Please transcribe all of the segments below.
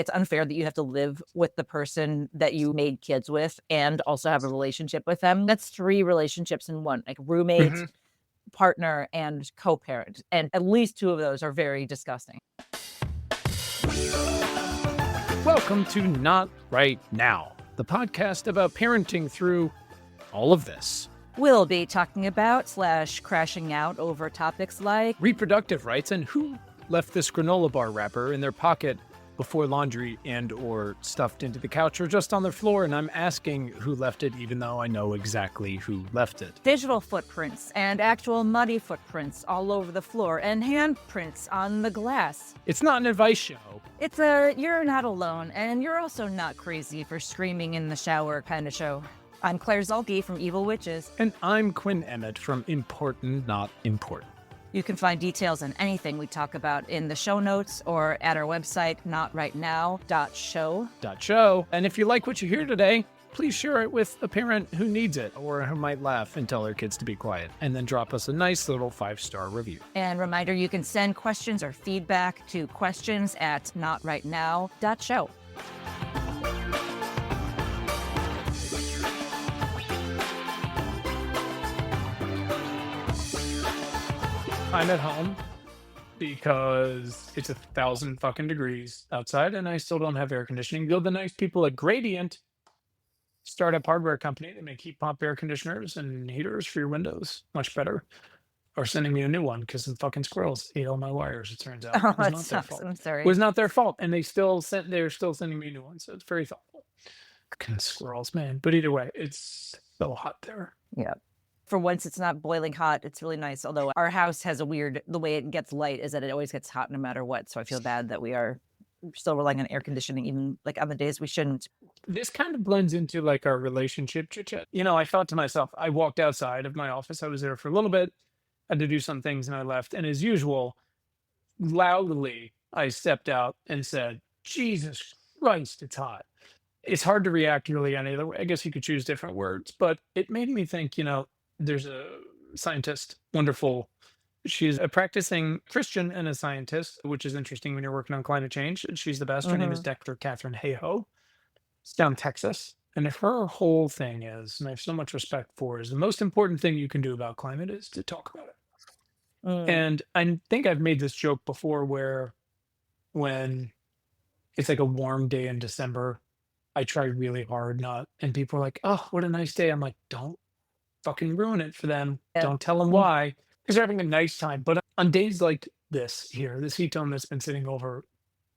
It's unfair that you have to live with the person that you made kids with and also have a relationship with them. That's 3 relationships in one, like roommate, hmm partner, and co-parent. And at least 2 of those are very disgusting. Welcome to Not Right Now, the podcast about parenting through all of this. We'll be talking about / crashing out over topics like Reproductive rights and who left this granola bar wrapper in their pocket before laundry and or stuffed into the couch or just on the floor, and I'm asking who left it even though I know exactly who left it. digital footprints and actual muddy footprints all over the floor and handprints on the glass. It's not an advice show. It's a you're not alone, and you're also not crazy for screaming in the shower kind of show. I'm Claire Zulke from Evil Witches. And I'm Quinn Emmett from Important Not Important. You can find details on anything we talk about in the show notes or at our website, notrightnow.show. And if you like what you hear today, please share it with a parent who needs it or who might laugh and tell their kids to be quiet. And then drop us a nice little 5-star review. And reminder, you can send questions or feedback to questions@notrightnow.show. I'm at home because it's 1,000 fucking degrees outside and I still don't have air conditioning. Though the nice people at Gradient, startup hardware company, they make heat pump air conditioners and heaters for your windows, much better, are sending me a new one because some fucking squirrels ate all my wires. It turns out Oh, it was that not their sucks. fault. I'm It sorry. was not their fault, and they're still sending me a new one. So it's very thoughtful. Fucking squirrels, man. But either way, it's so hot there. Yeah. For once, it's not boiling hot. It's really nice. Although our house has the way it gets light is that it always gets hot no matter what. So I feel bad that we are still relying on air conditioning, even like on the days we shouldn't. This kind of blends into like our relationship chit chat. I thought to myself, I walked outside of my office. I was there for a little bit, had to do some things, and I left. And as usual, loudly, I stepped out and said, Jesus Christ, it's hot. It's hard to react really any other way. I guess you could choose different words, but it made me think, there's a scientist, wonderful. She's a practicing Christian and a scientist, which is interesting when you're working on climate change. She's the best. Her name is Dr. Catherine Hayhoe. It's down in Texas. And if her whole thing is, and I have so much respect for, is the most important thing you can do about climate is to talk about it. And I think I've made this joke before where when it's like a warm day in December, I try really hard not, and people are like, oh, what a nice day. I'm like, don't fucking ruin it for them. Yeah. Don't tell them why, because they're having a nice time. But on days like this heat dome that's been sitting over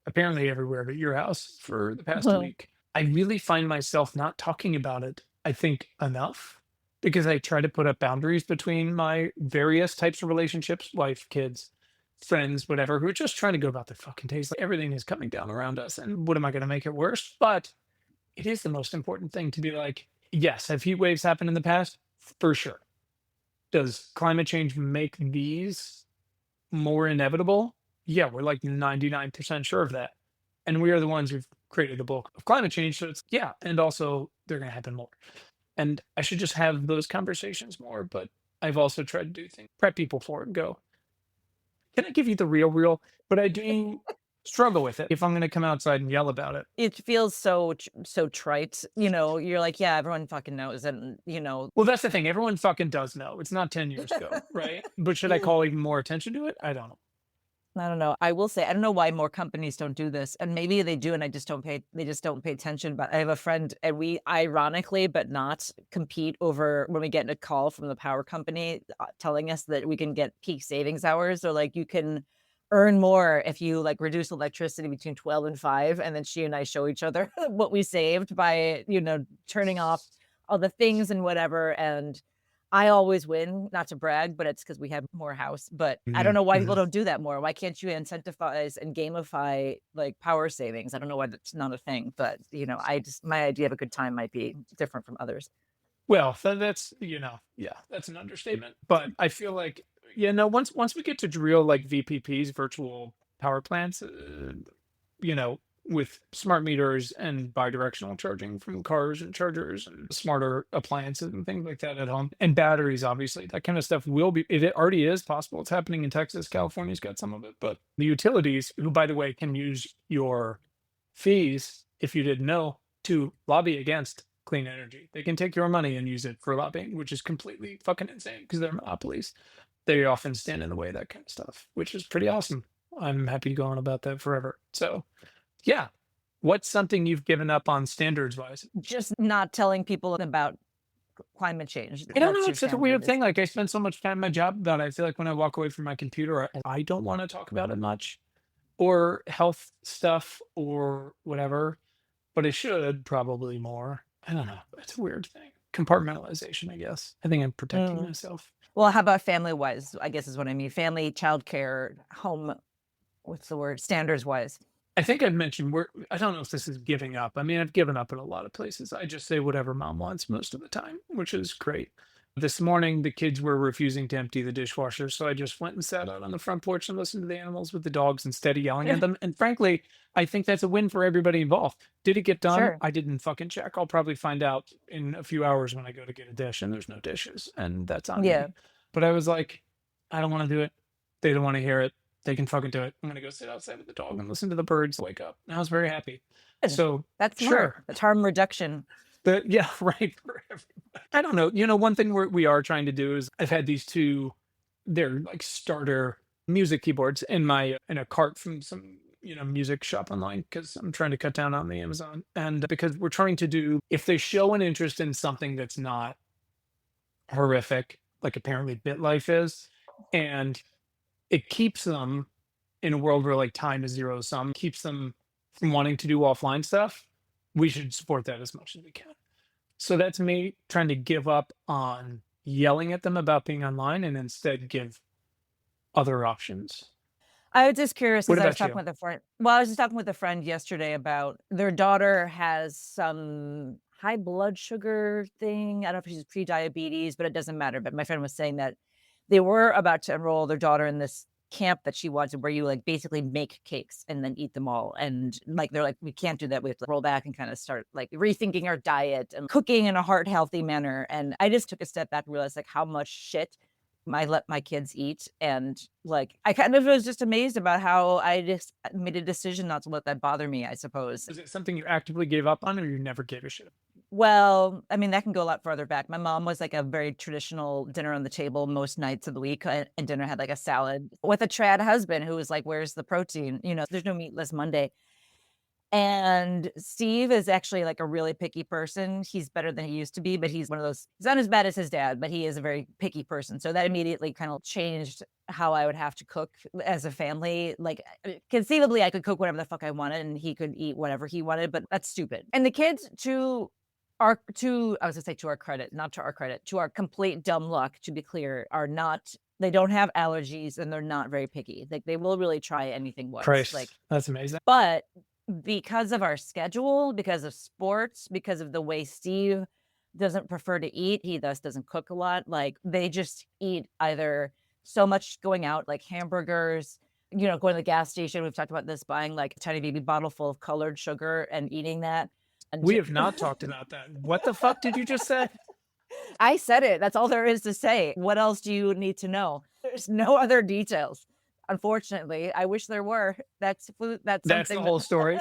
apparently everywhere but your house for the past week, I really find myself not talking about it, I think, enough, because I try to put up boundaries between my various types of relationships, wife, kids, friends, whatever, who are just trying to go about their fucking days. Like everything is coming down around us. And what am I going to make it worse? But it is the most important thing to be like, yes, have heat waves happened in the past? For sure. Does climate change make these more inevitable? Yeah, we're like 99% sure of that. And we are the ones who've created the bulk of climate change. So it's, yeah. And also, they're going to happen more. And I should just have those conversations more. But I've also tried to do things, prep people for it and go, can I give you the real? But I do struggle with it if I'm going to come outside and yell about it. It feels so trite. You're like, yeah, everyone fucking knows. And, Well, that's the thing. Everyone fucking does know. It's not 10 years ago, right? But should I call even more attention to it? I don't know. I don't know. I will say, I don't know why more companies don't do this, and maybe they do, and they just don't pay attention. But I have a friend, and we ironically, but not, compete over when we get a call from the power company telling us that we can get peak savings hours, or like you can earn more if you like reduce electricity between 12 and 5. And then she and I show each other what we saved by, turning off all the things and whatever. And I always win, not to brag, but it's because we have more house. But I don't know why people don't do that more. Why can't you incentivize and gamify like power savings? I don't know why that's not a thing, but my idea of a good time might be different from others. Well, that's, that's an understatement. But I feel like, once we get to real like VPPs, virtual power plants, with smart meters and bidirectional charging from cars and chargers and smarter appliances and things like that at home, and batteries, obviously, that kind of stuff will be, it already is possible. It's happening in Texas. California's got some of it, but the utilities, who, by the way, can use your fees, if you didn't know, to lobby against clean energy. They can take your money and use it for lobbying, which is completely fucking insane because they're monopolies. They often stand in the way of that kind of stuff, which is pretty awesome. I'm happy to go on about that forever. So, yeah. What's something you've given up on standards wise? Just not telling people about climate change. I don't That's know. your It's such a weird standard. thing. Like, I spend so much time in my job that I feel like when I walk away from my computer, I don't want to talk about it much or health stuff or whatever, but I should probably more. I don't know. It's a weird thing. Compartmentalization, I guess. I think I'm protecting Mm. myself. Well, how about family-wise, I guess is what I mean. Family, childcare, home, what's the word? Standards-wise. I think I've mentioned I don't know if this is giving up. I mean, I've given up in a lot of places. I just say whatever mom wants most of the time, which is great. This morning, the kids were refusing to empty the dishwasher, so I just went and sat out on the front porch and listened to the animals with the dogs instead of yelling at them. And frankly, I think that's a win for everybody involved. Did it get done? Sure. I didn't fucking check. I'll probably find out in a few hours when I go to get a dish and there's no dishes, and that's on Yeah. me. But I was like, I don't want to do it. They don't want to hear it. They can fucking do it. I'm gonna go sit outside with the dog and listen to the birds wake up. And I was very happy. Good. So That's smart. sure. That's harm reduction. Yeah, right. For everybody. I don't know. One thing we are trying to do is I've had these two, they're like starter music keyboards in a cart from some music shop online because I'm trying to cut down on the Amazon and because we're trying to do if they show an interest in something that's not horrific like apparently BitLife is, and it keeps them in a world where like time is zero sum, keeps them from wanting to do offline stuff. We should support that as much as we can. So that's me trying to give up on yelling at them about being online and instead give other options. I was just curious What because I was about talking you? with a friend. Well, I was just talking with a friend yesterday about their daughter has some high blood sugar thing. I don't know if she's pre-diabetes, but it doesn't matter. But my friend was saying that they were about to enroll their daughter in this camp that she wanted where you like basically make cakes and then eat them all. And like they're like, we can't do that. We have to roll back and kind of start like rethinking our diet and cooking in a heart healthy manner. And I just took a step back and realized like how much shit I let my kids eat, and, like, I kind of was just amazed about how I just made a decision not to let that bother me, I suppose. Is it something you actively gave up on or you never gave a shit? Well, I mean, that can go a lot further back. My mom was, like, a very traditional dinner on the table most nights of the week, and dinner had, like, a salad with a trad husband who was like, "Where's the protein?" "There's no meatless Monday." And Steve is actually, like, a really picky person. He's better than he used to be, but he's one of those he's not as bad as his dad, but he is a very picky person. So that immediately kind of changed how I would have to cook as a family. Like, conceivably, I could cook whatever the fuck I wanted, and he could eat whatever he wanted, but that's stupid. And the kids, to I was gonna say to our credit, not to our credit, to our complete dumb luck, to be clear, are not they don't have allergies, and they're not very picky. Like, they will really try anything once. Like, Christ, that's amazing. but because of our schedule, because of sports, because of the way Steve doesn't prefer to eat, he thus doesn't cook a lot, like, they just eat either so much going out, like hamburgers, going to the gas station, we've talked about this, buying, like, a tiny baby bottle full of colored sugar and eating that, and We have not talked about that. What the fuck did you just say? I said it, that's all there is to say. What else do you need to know? There's no other details, unfortunately. I wish there were. That's That's the something that whole story.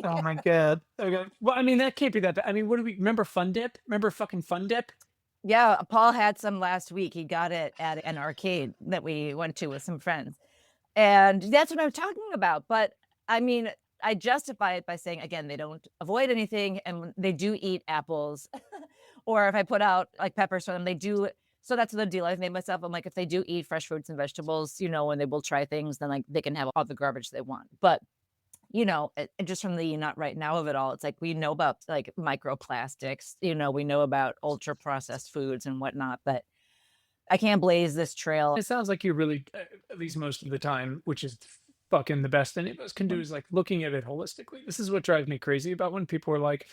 Oh my god. Okay. Well, I mean, that can't be that bad. I mean, what do we remember Fun Dip? Remember fucking Fun Dip? Yeah, Paul had some last week. He got it at an arcade that we went to with some friends. And that's what I'm talking about. But I mean, I justify it by saying, again, they don't avoid anything and they do eat apples. Or if I put out like peppers for them, they do. So that's the deal I've made myself. I'm like, if they do eat fresh fruits and vegetables, and they will try things, then like they can have all the garbage they want. But just from the not right now of it all, it's like we know about like microplastics, we know about ultra processed foods and whatnot, but I can't blaze this trail. It sounds like you really, at least most of the time, which is fucking the best any of us can do, is like looking at it holistically. This is what drives me crazy about when people are like,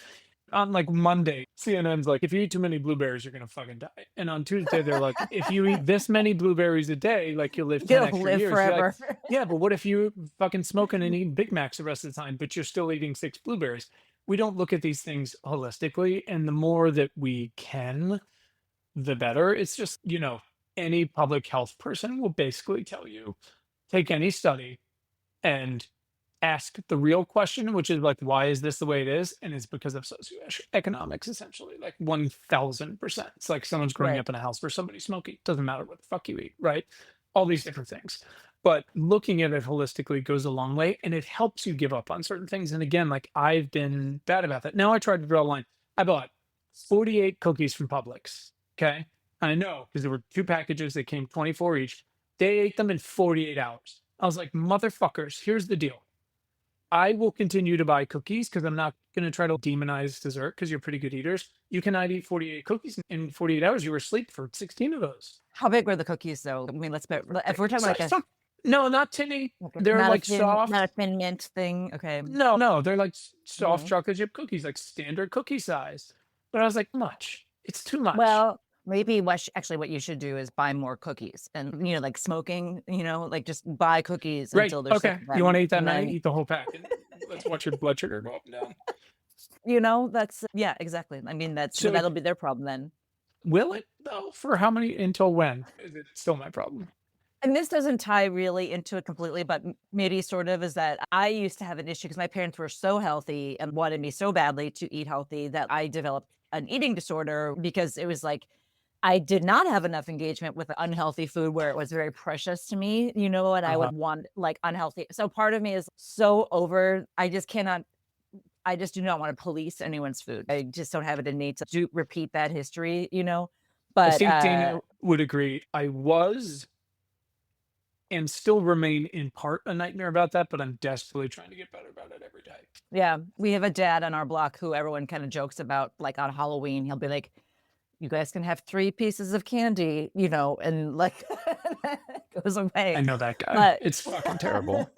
on like Monday, CNN's like, if you eat too many blueberries, you're gonna fucking die. And on Tuesday, they're like, if you eat this many blueberries a day, like you'll live 10 You'll extra live years. You're like, forever. yeah, but what if you fucking smoking and eating Big Macs the rest of the time, but you're still eating 6 blueberries? We don't look at these things holistically. And the more that we can, the better. It's just, any public health person will basically tell you take any study and ask the real question, which is like, why is this the way it is? And it's because of socioeconomics, essentially, like 1000%. It's like someone's growing Right. up in a house where somebody's smoking. Doesn't matter what the fuck you eat, right? All these different things. But looking at it holistically goes a long way and it helps you give up on certain things. And again, like I've been bad about that. Now I tried to draw a line. I bought 48 cookies from Publix. Okay. I know because there were two packages. They came 24 each. They ate them in 48 hours. I was like, motherfuckers, here's the deal. I will continue to buy cookies because I'm not going to try to demonize dessert because you're pretty good eaters. You cannot eat 48 cookies in 48 hours. You were asleep for 16 of those. How big were the cookies though? I mean, let's bet if we're talking So, like a no, not tinny. They're not a like thin not soft. a thin mint thing. Okay. No, no, they're like soft Mhm. chocolate chip cookies, like standard cookie size. But I was like, much. It's too much. Well, maybe actually what you should do is buy more cookies and, like smoking, like just buy cookies Right. until they're sick Okay. of You want them. to eat that And night? then, Eat the whole pack and let's watch your blood sugar go up and down. that's yeah, exactly. I mean, but So that'll be their problem then. will it though? For how many until when? Is it still my problem? And this doesn't tie really into it completely, but maybe sort of is that I used to have an issue because my parents were so healthy and wanted me so badly to eat healthy that I developed an eating disorder because it was like I did not have enough engagement with unhealthy food where it was very precious to me, and I Uh-huh. would want like unhealthy. So part of me is so over, I just do not want to police anyone's food. I just don't have it in me to repeat that history. I But think Dana would agree. I was and still remain in part a nightmare about that, but I'm desperately trying to get better about it every day. yeah, we have a dad on our block who everyone kind of jokes about, like on Halloween, he'll be like, "You guys can have 3 pieces of candy," and like goes I away. know that guy. But It's fucking terrible.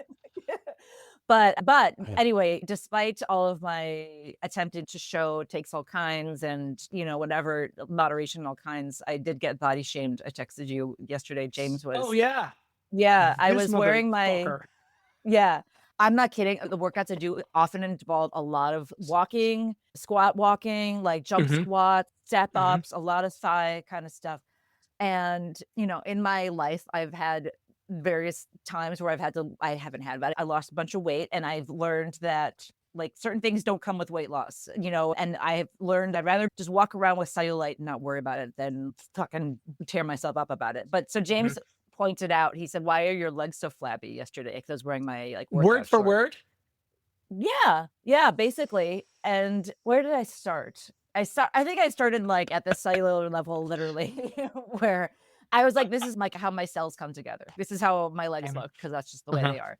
but Yeah. anyway, despite all of my attempted to show takes all kinds and, whatever moderation in all kinds, I did get body shamed. I texted you yesterday. James Oh was yeah. yeah, I This was wearing my motherfucker. yeah, I'm not kidding. The workouts I do often involve a lot of walking, squat walking, like jump Hmm. squats, step Hmm. ups, a lot of thigh kind of stuff. And, in my life, I've had various times where I haven't had, but I lost a bunch of weight and I've learned that like certain things don't come with weight loss, and I've learned I'd rather just walk around with cellulite and not worry about it than fucking tear myself up about it. But so Hmm. James pointed out, he said, "Why are your legs so flabby?" yesterday because I was wearing my like Word workout for shorts. word. Yeah, yeah, basically. And where did I start? I think I started, like, at the cellular level, literally, where I was like, "This is, like, how my cells come together. This is how my legs Mhm. look because that's just the way Uh-huh. they are."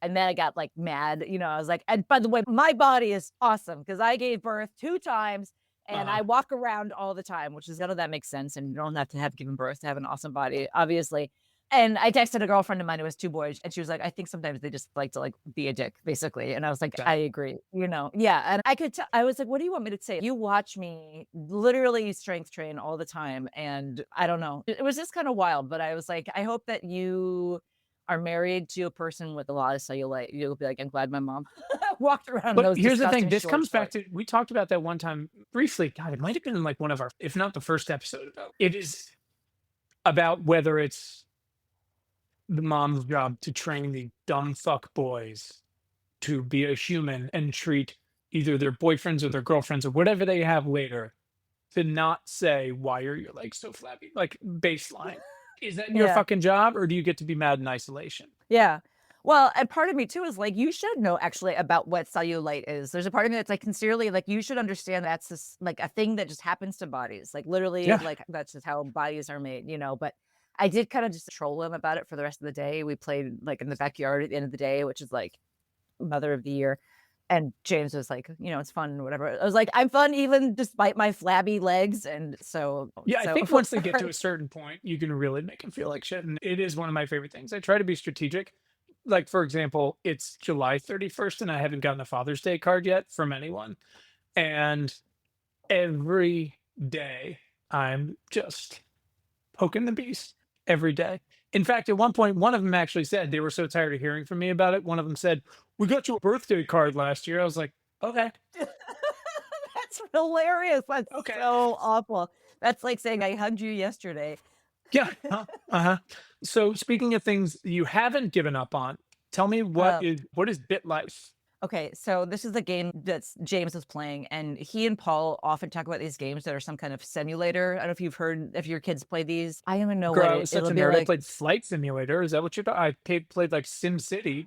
And then I got, like, mad, I was like, "And by the way, my body is awesome because I gave birth 2 times and Uh-huh. I walk around all the time," which is none of that makes sense, and you don't have to have given birth to have an awesome body, obviously. And I texted a girlfriend of mine who has 2 boys, and she was like, "I think sometimes they just like to, like, be a dick," basically, and I was like, "I Okay. agree." Yeah, and I could tell I was like, "What do you want me to say?" You watch me literally strength train all the time, and I don't know. It was just kinda wild, but I was like, "I hope that you are married to a person with a lot of cellulite." You'll be like, "I'm glad my mom walked around in But those here's the thing, disgusting this short comes back shorts." to we talked about that one time briefly. God, it might have been in like one of our, if not the first episode about it is about whether it's the mom's job to train the dumb fuck boys to be a human and treat either their boyfriends or their girlfriends or whatever they have later to not say, "Why are your legs so flabby?" Like baseline. Is that your Yeah. fucking job or do you get to be mad in isolation? Yeah. Well, and part of me too is like, you should know actually about what cellulite is. There's a part of me that's like sincerely like you should understand that's just like a thing that just happens to bodies. Like literally, Yeah. like that's just how bodies are made. But I did kind of just troll him about it for the rest of the day. We played like in the backyard at the end of the day, which is like mother of the year. And James was like, it's fun, whatever. I was like, I'm fun even despite my flabby legs. And so, Yeah, I so think once they get to a certain point, you can really make them feel like shit, and it is one of my favorite things. I try to be strategic. Like, for example, it's July 31st, and I haven't gotten a Father's Day card yet from anyone, and every day I'm just poking the beast every day. In fact, at one point, one of them actually said they were so tired of hearing from me about it. One of them said, "We got you a birthday card last year." I was like, "Okay, that's hilarious. That's okay, so awful. That's like saying I hugged you yesterday. yeah, uh-huh." So, speaking of things you haven't given up on, Tell me Uh, what is Bit Life? okay, so this is the game that's James is playing, and he and Paul often talk about these games that are some kind of simulator. I don't know if you've heard if your kids play these. I don't even know Girl, what I was such it'll a be nerd. I like. played Flight Simulator. Is that what you're I played like Sim City.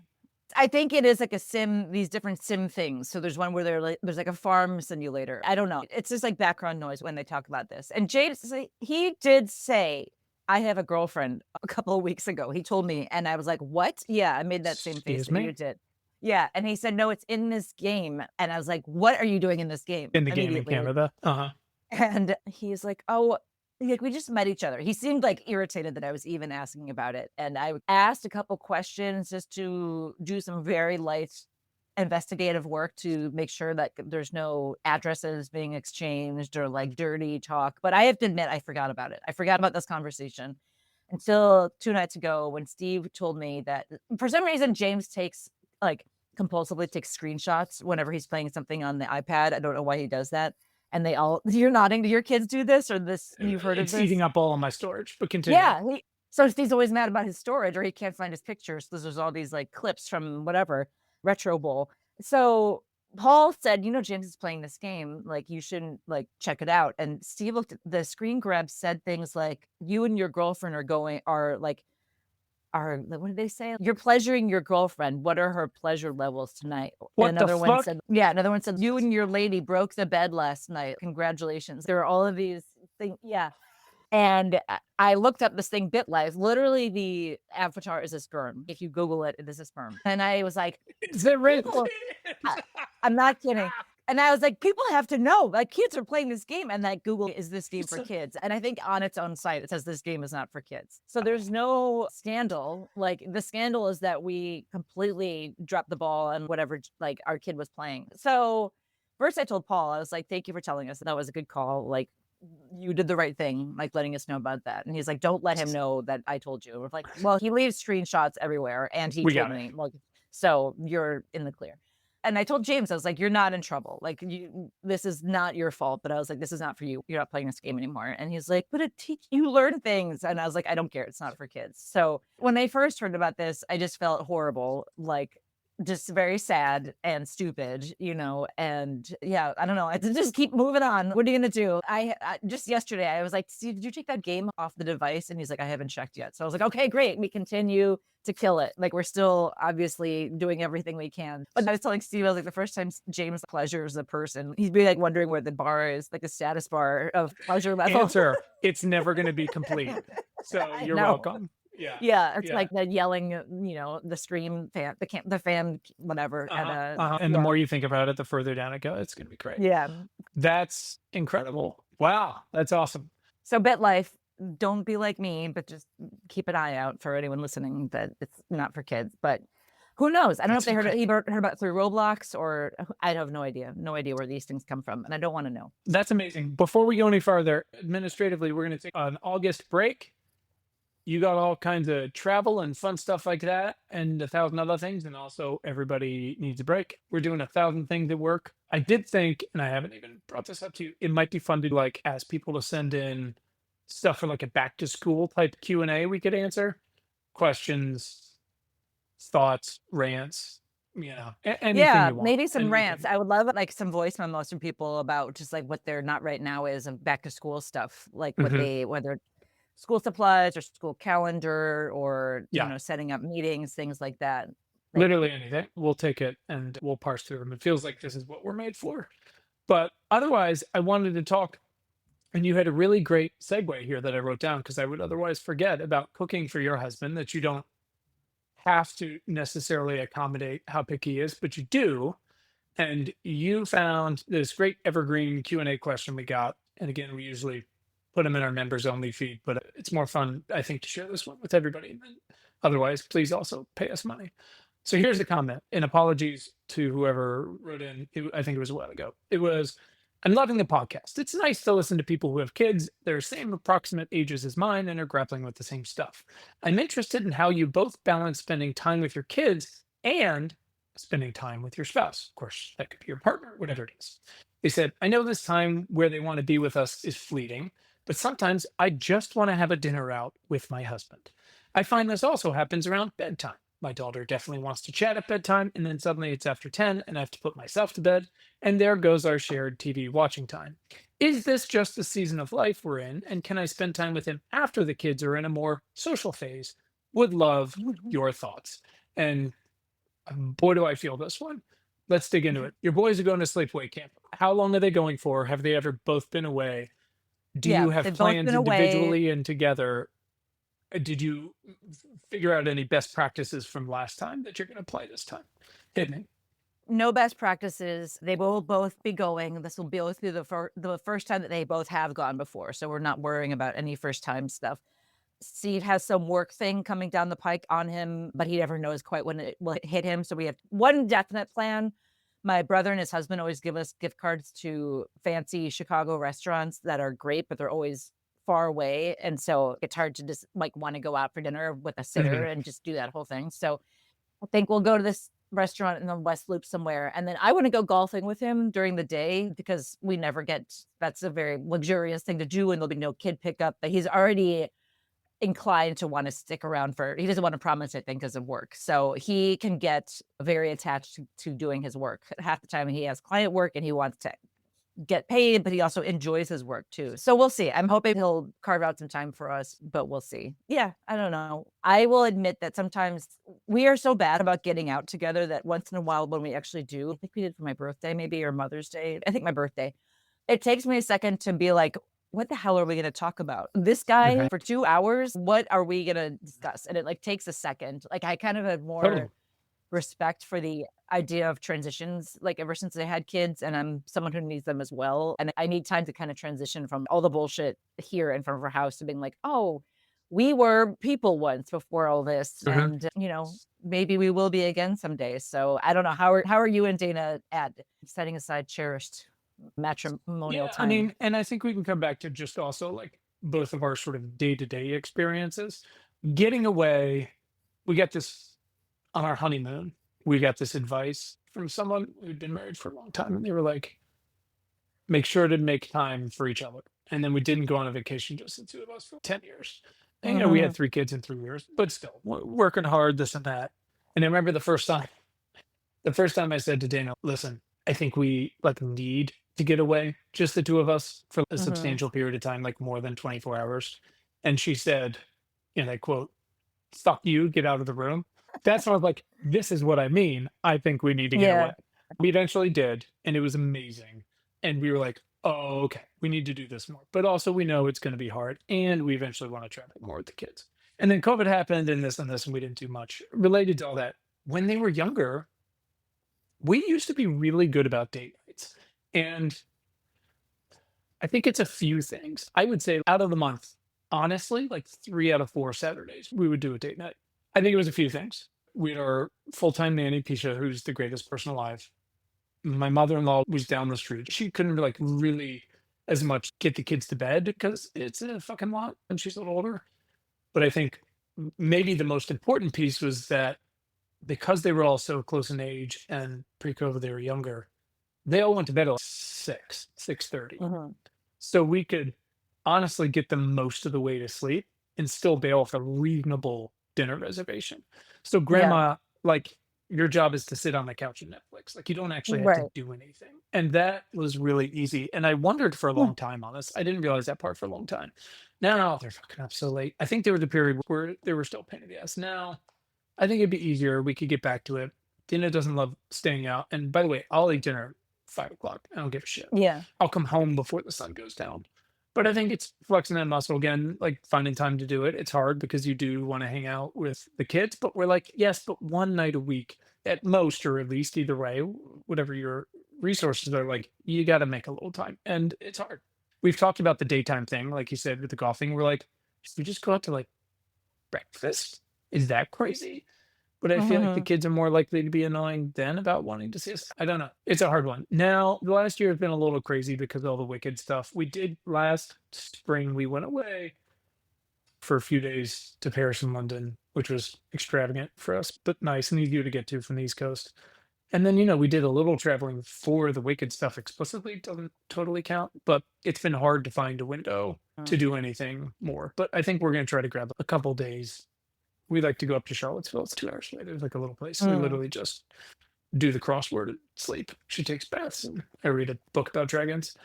I think it is like a sim, these different sim things. So there's one where there's like a farm simulator. I don't know. It's just like background noise when they talk about this. And James, he did say, I have a girlfriend a couple of weeks ago. He told me, and I was like, what? Yeah, I made that same face Excuse that you me? did. Yeah. And he said, no, it's in this game. And I was like, what are you doing in this game? In the game in Immediately. Canada. Uh-huh. And he's like, "Oh, like, we just met each other." He seemed, like, irritated that I was even asking about it, and I asked a couple questions just to do some very light investigative work to make sure that there's no addresses being exchanged or, like, dirty talk, but I have to admit I forgot about it. I forgot about this conversation until 2 nights ago when Steve told me that for some reason, James like, compulsively takes screenshots whenever he's playing something on the iPad. I don't know why he does that. And they all you're nodding. Do your kids do this or this you've heard of It's eating this? up all of my storage, but continue. Yeah, so Steve's always mad about his storage or he can't find his pictures 'cause there's all these, like, clips from whatever, Retro Bowl. So, Paul said, "You know, James is playing this game, like, you shouldn't, like, check it out." And Steve looked at the screen grab said things like, "You and your girlfriend like, what did they say? You're pleasuring your girlfriend. What are her pleasure levels tonight?" And What the fuck? another one said, "You and your lady broke the bed last night. Congratulations." There are all of these things. Yeah. And I looked up this thing, BitLife. Literally, the avatar is a sperm. If you Google it, it is a sperm. And I was like, Is it people, I, I'm not kidding. And I was like, people have to know, like kids are playing this game. And like Google, is this game for kids? And I think on its own site, it says this game is not for kids. So there's no scandal. Like the scandal is that we completely dropped the ball on whatever like our kid was playing. So first I told Paul, I was like, thank you for telling us. That was a good call. Like you did the right thing, like letting us know about that. And he's like, don't let him know that I told you. We're like, well, he leaves screenshots everywhere and he We told got it. me, like, so you're in the clear. And I told James, I was like, you're not in trouble. Like this is not your fault. But I was like, this is not for you. You're not playing this game anymore. And he's like, but you learn things. And I was like, I don't care. It's not for kids. So when I first heard about this, I just felt horrible. Like just very sad and stupid, and yeah, I don't know. I had to just keep moving on. What are you gonna do? I just yesterday I was like, "Steve, did you take that game off the device?" And he's like, "I haven't checked yet." So I was like, "Okay, great. We continue to kill it. Like we're still obviously doing everything we can." But I was telling Steve, I was like, the first time James pleasures a person, he'd be like wondering where the bar is, like the status bar of pleasure level. Answer. It's never going to be complete. So I you're know. welcome. Yeah. Yeah, it's Yeah. like the yelling, the scream fan, the fan, whatever at Uh-huh. a Uh-huh. And the yeah. more you think about it, the further down it goes. It's going to be great. Yeah. That's incredible. Wow. That's awesome. So BitLife, don't be like me, but just keep an eye out for anyone listening that it's not for kids. But who knows? I don't know if That's they incredible. heard about it through Roblox or I have no idea. No idea where these things come from, and I don't want to know. That's amazing. Before we go any farther, administratively, we're going to take an August break. You got all kinds of travel and fun stuff like that, and 1,000 other things. And also, everybody needs a break. We're doing 1,000 things at work. I did think, and I haven't even brought this up to you, it might be fun to like ask people to send in stuff for like a back to school type Q&A we could answer. Questions, thoughts, rants, anything Yeah, you want. maybe some And we rants. can, I would love like some voice memos from people about just like what they're not right now is of back to school stuff, like Mhm. whether school supplies or school calendar or Yeah, setting up meetings, things like that. Like, literally anything. We'll take it and we'll parse through them. It feels like this is what we're made for. But otherwise, I wanted to talk. And you had a really great segue here that I wrote down because I would otherwise forget about cooking for your husband, that you don't have to necessarily accommodate how picky he is, but you do. And you found this great evergreen Q&A question we got. And again, we usually put them in our members only feed, but it's more fun, I think, to share this one with everybody. And then otherwise, please also pay us money. So here's the comment, and apologies to whoever wrote in. I think it was a while ago. It was, I'm loving the podcast. It's nice to listen to people who have kids. They're same approximate ages as mine and are grappling with the same stuff. I'm interested in how you both balance spending time with your kids and spending time with your spouse. Of course, that could be your partner, whatever it is. They said, I know this time where they want to be with us is fleeting, but sometimes I just want to have a dinner out with my husband. I find this also happens around bedtime. My daughter definitely wants to chat at bedtime, and then suddenly it's after 10 and I have to put myself to bed, and there goes our shared TV watching time. Is this just the season of life we're in, and can I spend time with him after the kids are in a more social phase? Would love your thoughts. And boy, do I feel this one. Let's dig into it. Your boys are going to sleepaway camp. How long are they going for? Have they ever both been away? Do Yeah, you have they've both plans been away. individually and together? Did you figure out any best practices from last time that you're going to apply this time? Hit me. No best practices. They will both be going. This will both be the first time that they both have gone before, so we're not worrying about any first time stuff. Steve has some work thing coming down the pike on him, but he never knows quite when it will hit him. So we have one definite plan. My brother and his husband always give us gift cards to fancy Chicago restaurants that are great, but they're always far away. And so it's hard to just like want to go out for dinner with a sitter Mhm. and just do that whole thing. So I think we'll go to this restaurant in the West Loop somewhere. And then I want to go golfing with him during the day because we never get that's a very luxurious thing to do and there'll be no kid pickup. But he's already inclined to wanna stick around for he doesn't wanna promise, I think, 'cause of work. So he can get very attached to doing his work. Half the time he has client work and he wants to get paid, but he also enjoys his work too. So we'll see. I'm hoping he'll carve out some time for us, but we'll see. Yeah, I don't know. I will admit that sometimes we are so bad about getting out together that once in a while when we actually do, I think we did for my birthday maybe or Mother's Day. I think my birthday. It takes me a second to be like, "What the hell are we gonna talk about? This guy Okay. for 2 hours, what are we gonna discuss?" And it, like, takes a second. Like, I kind of have Totally. more respect for the idea of transitions, like, ever since I had kids, and I'm someone who needs them as well, and I need time to kinda transition from all the bullshit here in front of our house to being like, "Oh, we were people once before all this, Mhm. and, maybe we will be again someday." So, I don't know, how are you and Dana at setting aside cherished matrimonial Yeah, I time? mean, and I think we can come back to just also like both of our sort of day-to-day experiences. Getting away, we got this on our honeymoon. We got this advice from someone who'd been married for a long time, and they were like, make sure to make time for each other. And then we didn't go on a vacation, just the two of us, for 10 years. And, we had Mhm. 3 kids in 3 years, but still working hard, this and that. And I remember the first time I said to Dana, listen, I think we like need to get away, just the two of us for a Mhm. substantial period of time, like more than 24 hours. And she said, and I quote, fuck you, get out of the room. That's when I was like, this is what I mean. I think we need to get Yeah. away. We eventually did, and it was amazing. And we were like, oh, okay, we need to do this more. But also, we know it's going to be hard, and we eventually want to travel more with the kids. And then COVID happened, and this, and we didn't do much related to all that. When they were younger, we used to be really good about date nights. And I think it's a few things. I would say out of the month, honestly, like 3 out of 4 Saturdays, we would do a date night. I think it was a few things. We had our full-time nanny, Pisha, who's the greatest person alive. My mother-in-law was down the street. She couldn't like really as much get the kids to bed because it's a fucking lot and she's a little older. But I think maybe the most important piece was that because they were all so close in age and pre-COVID they were younger, they all went to bed at like 6:30. Mhm. So we could honestly get them most of the way to sleep and still bail off a reasonable dinner reservation. So Yeah. grandma, like your job is to sit on the couch and Netflix. Like you don't actually have to Right. do anything. And that was really easy. And I wondered for a Hmm. long time on this. I didn't realize that part for a long time. Now they're fucking up so late. I think there was a period where they were still a pain in the ass. Now I think it'd be easier. We could get back to it. Dina doesn't love staying out. And by the way, I'll eat dinner at 5 o'clock. I don't give a shit. Yeah. I'll come home before the sun goes down. But I think it's flexing that muscle again, like finding time to do it. It's hard because you do want to hang out with the kids, but we're like, yes, but one night a week at most, or at least either way, whatever your resources are like, you got to make a little time. And it's hard. We've talked about the daytime thing, like you said, with the golfing. We're like, should we just go out to like breakfast? Is that crazy? But I feel like the Mhm. kids are more likely to be annoying then about wanting to see us. I don't know. It's a hard one. Now, the last year has been a little crazy because of all the Wicked stuff. We did last spring, we went away for a few days to Paris and London, which was extravagant for us, but nice and easy to get to from the East Coast. And then, we did a little traveling for the Wicked stuff explicitly. It doesn't totally count, but it's been hard to find a window to Mm. do anything more. But I think we're going to try to grab a couple days We like to go up to Charlottesville. It's 2 hours away. There's like a little place. We Mm. literally just do the crossword and sleep. She takes baths and I read a book about dragons,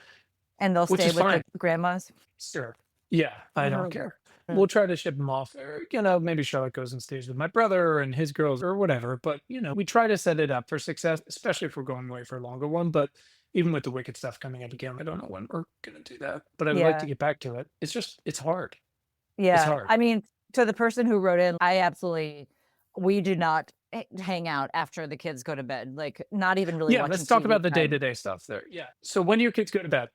And they'll which stay is with fine. the grandmas? Sure. Yeah, I don't Mhm. care. Mm. We'll try to ship them off. Or, maybe Charlotte goes and stays with my brother and his girls or whatever. But, we try to set it up for success, especially if we're going away for a longer one. But even with the Wicked stuff coming up again, I don't know when we're going to do that. But I would like to Yeah. get back to it. It's hard. It's Yeah. hard. I mean, to the person who wrote in, I absolutely we do not hang out after the kids go to bed, like, not even really Yeah, watching let's talk TV about the day time. to day stuff there. Yeah. So when do your kids go to bed?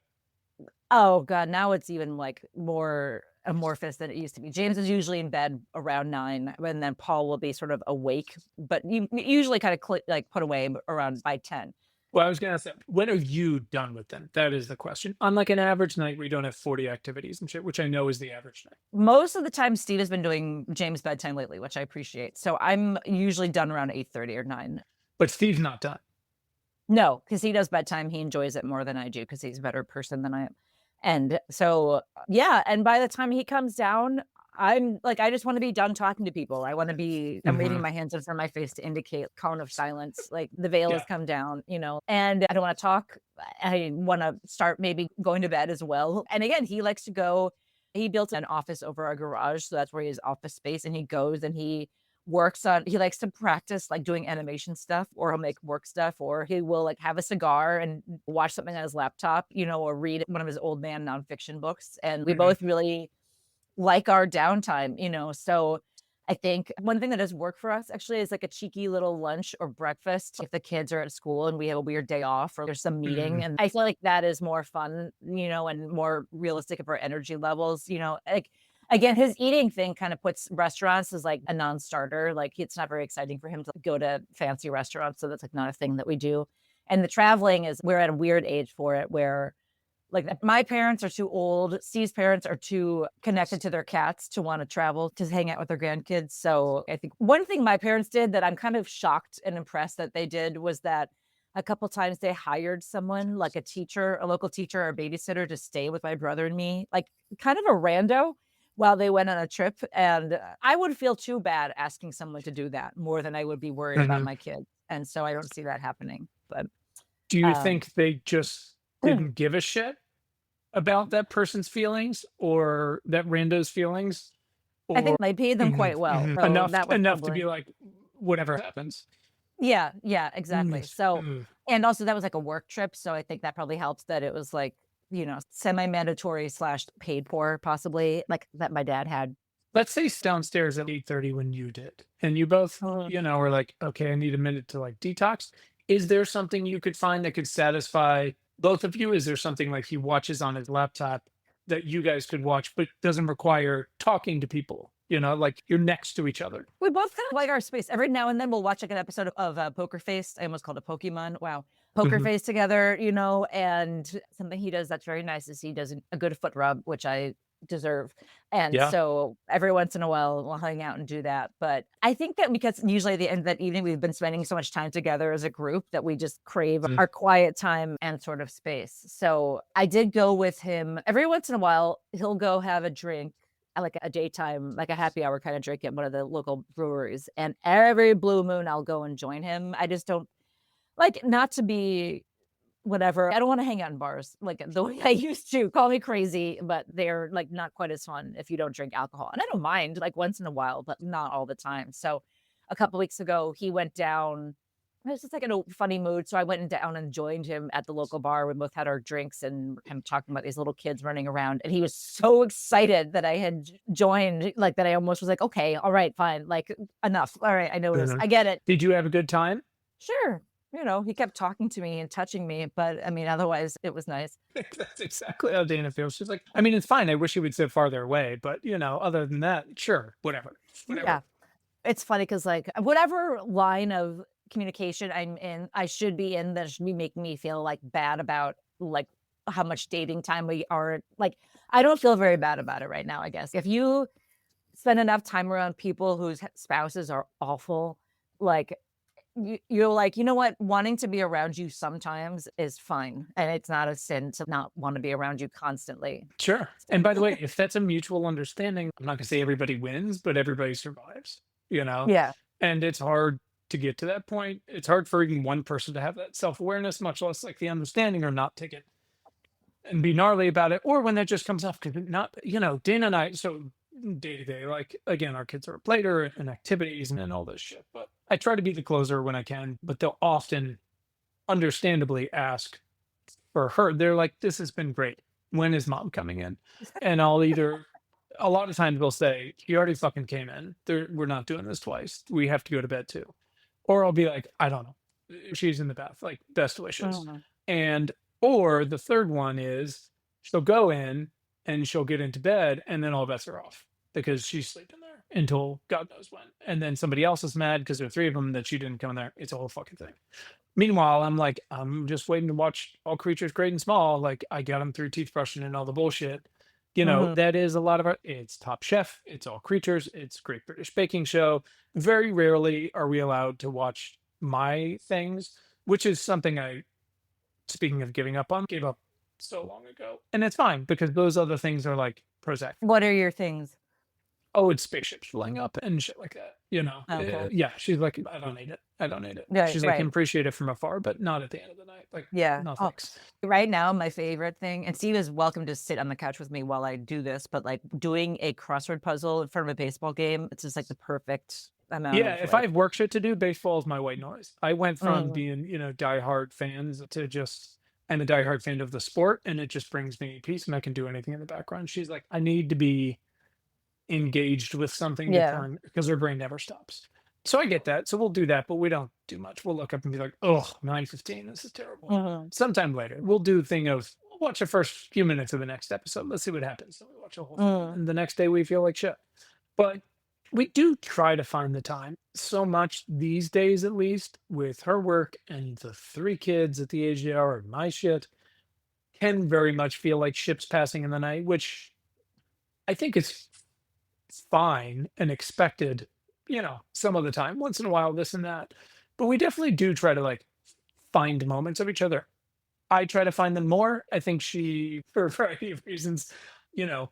Oh god, now it's even, like, more amorphous than it used to be. James is usually in bed around 9, and then Paul will be sort of awake, but usually kinda like, put away around by 10. Well, I was gonna say, when are you done with them? That is the question. On like an average night where you don't have 40 activities and shit, which I know is the average night. Most of the time, Steve has been doing James' bedtime lately, which I appreciate, so I'm usually done around 8:30 or 9. But Steve's not done. No, because he does bedtime, he enjoys it more than I do because he's a better person than I am. And so, yeah, and by the time he comes down, I'm like, I just wanna be done talking to people. I'm waving Hmm. my hands in front of my face to indicate cone of silence, like, the veil has Yeah. come down, and I don't wanna talk. I wanna start maybe going to bed as well. And again, he likes to go he built an office over our garage, so that's where he has office space, and he goes and he likes to practice, like, doing animation stuff, or he'll make work stuff, or he will, like, have a cigar and watch something on his laptop, or read one of his old man nonfiction books, and we Hmm. both really like our downtime, so I think one thing that does work for us actually is, like, a cheeky little lunch or breakfast if the kids are at school and we have a weird day off or there's some Hmm. meeting, and I feel like that is more fun, and more realistic of our energy levels, like, again, his eating thing kinda puts restaurants as, like, a non-starter, like, it's not very exciting for him to go to fancy restaurants, so that's, like, not a thing that we do, and the traveling is we're at a weird age for it where like, my parents are too old, Steve's parents are too connected to their cats to wanna travel to hang out with their grandkids, so I think one thing my parents did that I'm kind of shocked and impressed that they did was that a couple times they hired someone, like a teacher, a local teacher or a babysitter to stay with my brother and me, like, kind of a rando while they went on a trip, and, I would feel too bad asking someone to do that more than I would be worried about Hmm. my kids, and so I don't see that happening, but, Do you um think they just didn't give a shit about that person's feelings or that rando's feelings? I Or think they paid them Mhm, quite well, mhm. so enough that was enough to probably be like, whatever happens. yeah, yeah, exactly. Mm, So mm. and also that was like a work trip, so I think that probably helps that it was like, semi-mandatory slash paid for possibly, like, that my dad had. Let's say downstairs at 8:30 when you did, and you both, Mhm. were like, "Okay, I need a minute to, like, detox." Is there something you could find that could satisfy both of you? Is there something, like, he watches on his laptop that you guys could watch, but doesn't require talking to people, like, you're next to each other? We both kind of like our space. Every now and then we'll watch like an episode of Poker Face. I almost called it Pokemon. Wow. Poker Mhm. Face together, and something he does that's very nice is he does a good foot rub, which I deserve. And Yeah. so every once in a while we'll hang out and do that. But I think that because usually at the end of that evening we've been spending so much time together as a group that we just crave Mm, our quiet time and sort of space. So I did go with him every once in a while, he'll go have a drink like a daytime, like a happy hour kind of drink at one of the local breweries. And every blue moon, I'll go and join him. I just don't like not to be whatever. I don't want to hang out in bars like the way I used to. Call me crazy, but they're like not quite as fun if you don't drink alcohol. And I don't mind like once in a while, but not all the time. So a couple weeks ago, he went down. I was just like in a funny mood. So I went down and joined him at the local bar. We both had our drinks and we're kind of talking about these little kids running around. And he was so excited that I had joined, like that I almost was like, okay, all right, fine. Like enough. All right, I noticed. mhm. I get it. Did you have a good time? Sure. He kept talking to me and touching me, but I mean, otherwise it was nice. That's exactly how Dana feels. She's like, I mean, it's fine. I wish he would sit farther away, but other than that, sure, whatever, Yeah. whatever. It's funny because like whatever line of communication I'm in, I should be in that should be making me feel like bad about like how much dating time we are. Like, I don't feel very bad about it right now, I guess. If you spend enough time around people whose spouses are awful, like you're like, you know what? Wanting to be around you sometimes is fine. And it's not a sin to not want to be around you constantly. Sure. And by the way, if that's a mutual understanding, I'm not going to say everybody wins, but everybody survives. you know? Yeah. And it's hard to get to that point. It's hard for even one person to have that self-awareness, much less like the understanding or not take it and be gnarly about it, or when that just comes up. Because not, Dana and I, so day to day, like again, our kids are up later and activities and all this shit. But I try to be the closer when I can, but they'll often understandably ask for her. They're like, "This has been great. When is mom coming in?" And I'll either a lot of times they'll say, "She already fucking came in. We're not doing this twice. We have to go to bed too." Or I'll be like, "I don't know. She's in the bath. Like, best wishes." Mhm. And or the third one is she'll go in and she'll get into bed and then all bets are off because she's sleeping there until God knows when. And then somebody else is mad because there are three of them that she didn't come in there. It's a whole fucking thing. Meanwhile, I'm like, I'm just waiting to watch All Creatures Great and Small. Like, I got them through teeth brushing and all the bullshit. Mhm. That is a lot of our, it's Top Chef, it's All Creatures, it's Great British Baking Show. Very rarely are we allowed to watch my things, which is something I, speaking of giving up on, gave up so long ago. And it's fine because those other things are like Prozac. What are your things? Oh, it's spaceships flying up and shit like that. Okay. Yeah, she's like, I don't need it. I don't need it. Right, She's like, I can right. appreciate it from afar, but not at the end of the night. Like, Yeah. no Oh, thanks. right now, my favorite thing, and Steve is welcome to sit on the couch with me while I do this, but like doing a crossword puzzle in front of a baseball game, it's just like the perfect amount Yeah, of if I like, have work shit to do, baseball is my white noise. I went from mm, being, diehard fans to just I'm a diehard fan of the sport, and it just brings me peace, and I can do anything in the background. She's like, I need to be engaged with something to yeah. time because her brain never stops. So I get that. So we'll do that, but we don't do much. We'll look up and be like, oh, 9:15, this is terrible. Mhm. Sometime later, we'll do thing of we'll watch the first few minutes of the next episode. Let's see what happens. So we watch the whole thing. Mm. And the next day we feel like shit. But we do try to find the time so much these days, at least with her work and the three kids at the age they are, and my shit can very much feel like ships passing in the night, which I think is fine and expected, some of the time, once in a while, this and that. But we definitely do try to like find moments of each other. I try to find them more. I think she, for a variety of reasons, you know,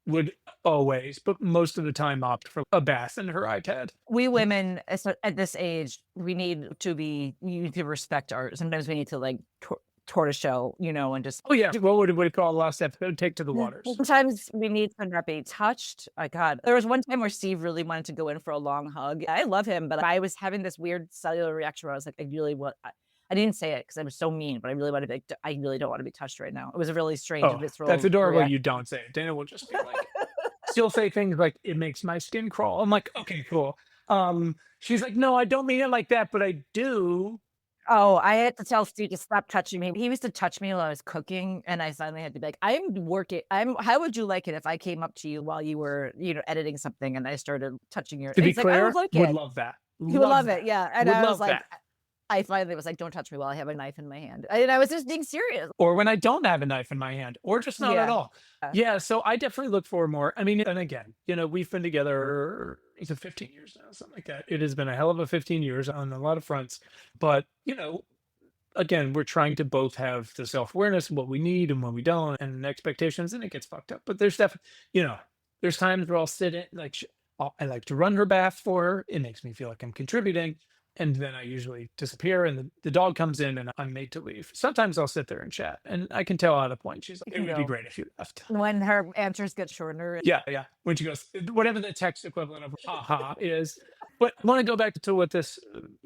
would always, but most of the time opt for a bath and her iPad. We women, at this age, we need to respect art. Sometimes we need to like tortoiseshell, and just Oh yeah, what would we call the last episode? Take to the yeah. waters. Sometimes we need to not be touched. My God. There was one time where Steve really wanted to go in for a long hug. I love him, but I was having this weird cellular reaction where I was like, I didn't say it because I was so mean, but I really want to be, like, I really don't want to be touched right now. It was a really strange, Oh, that's visceral adorable. reaction. You don't say it. Dana will just be like, she'll say things like, "It makes my skin crawl." I'm like, "Okay, cool." She's like, "No, I don't mean it like that, but I do." Oh, I had to tell Steve to stop touching me. He used to touch me while I was cooking, and I finally had to be like, how would you like it if I came up to you while you were, editing something and I started touching your," To and be he's like, "I would clear, like would it." love that. He would Love love it, that. yeah, and Would I was love like, that. I finally was like, "Don't touch me while I have a knife in my hand," and I was just being serious. Or when I don't have a knife in my hand, or just not at Yeah. all. Yeah, so I definitely look for more. I mean, and again, we've been together, is it 15 years now, something like that. It has been a hell of a 15 years on a lot of fronts. But, again, we're trying to both have the self-awareness of what we need and what we don't and expectations, and it gets fucked up. But there's definitely, there's times where I'll sit in, like, I like to run her bath for her. It makes me feel like I'm contributing. And then I usually disappear, and the dog comes in, and I'm made to leave. Sometimes I'll sit there and chat, and I can tell at a point she's like, "It You would be know, great if you left." when her answers get shorter. Yeah, yeah. When she goes, whatever the text equivalent of "ha ha" is. But I want to go back to what this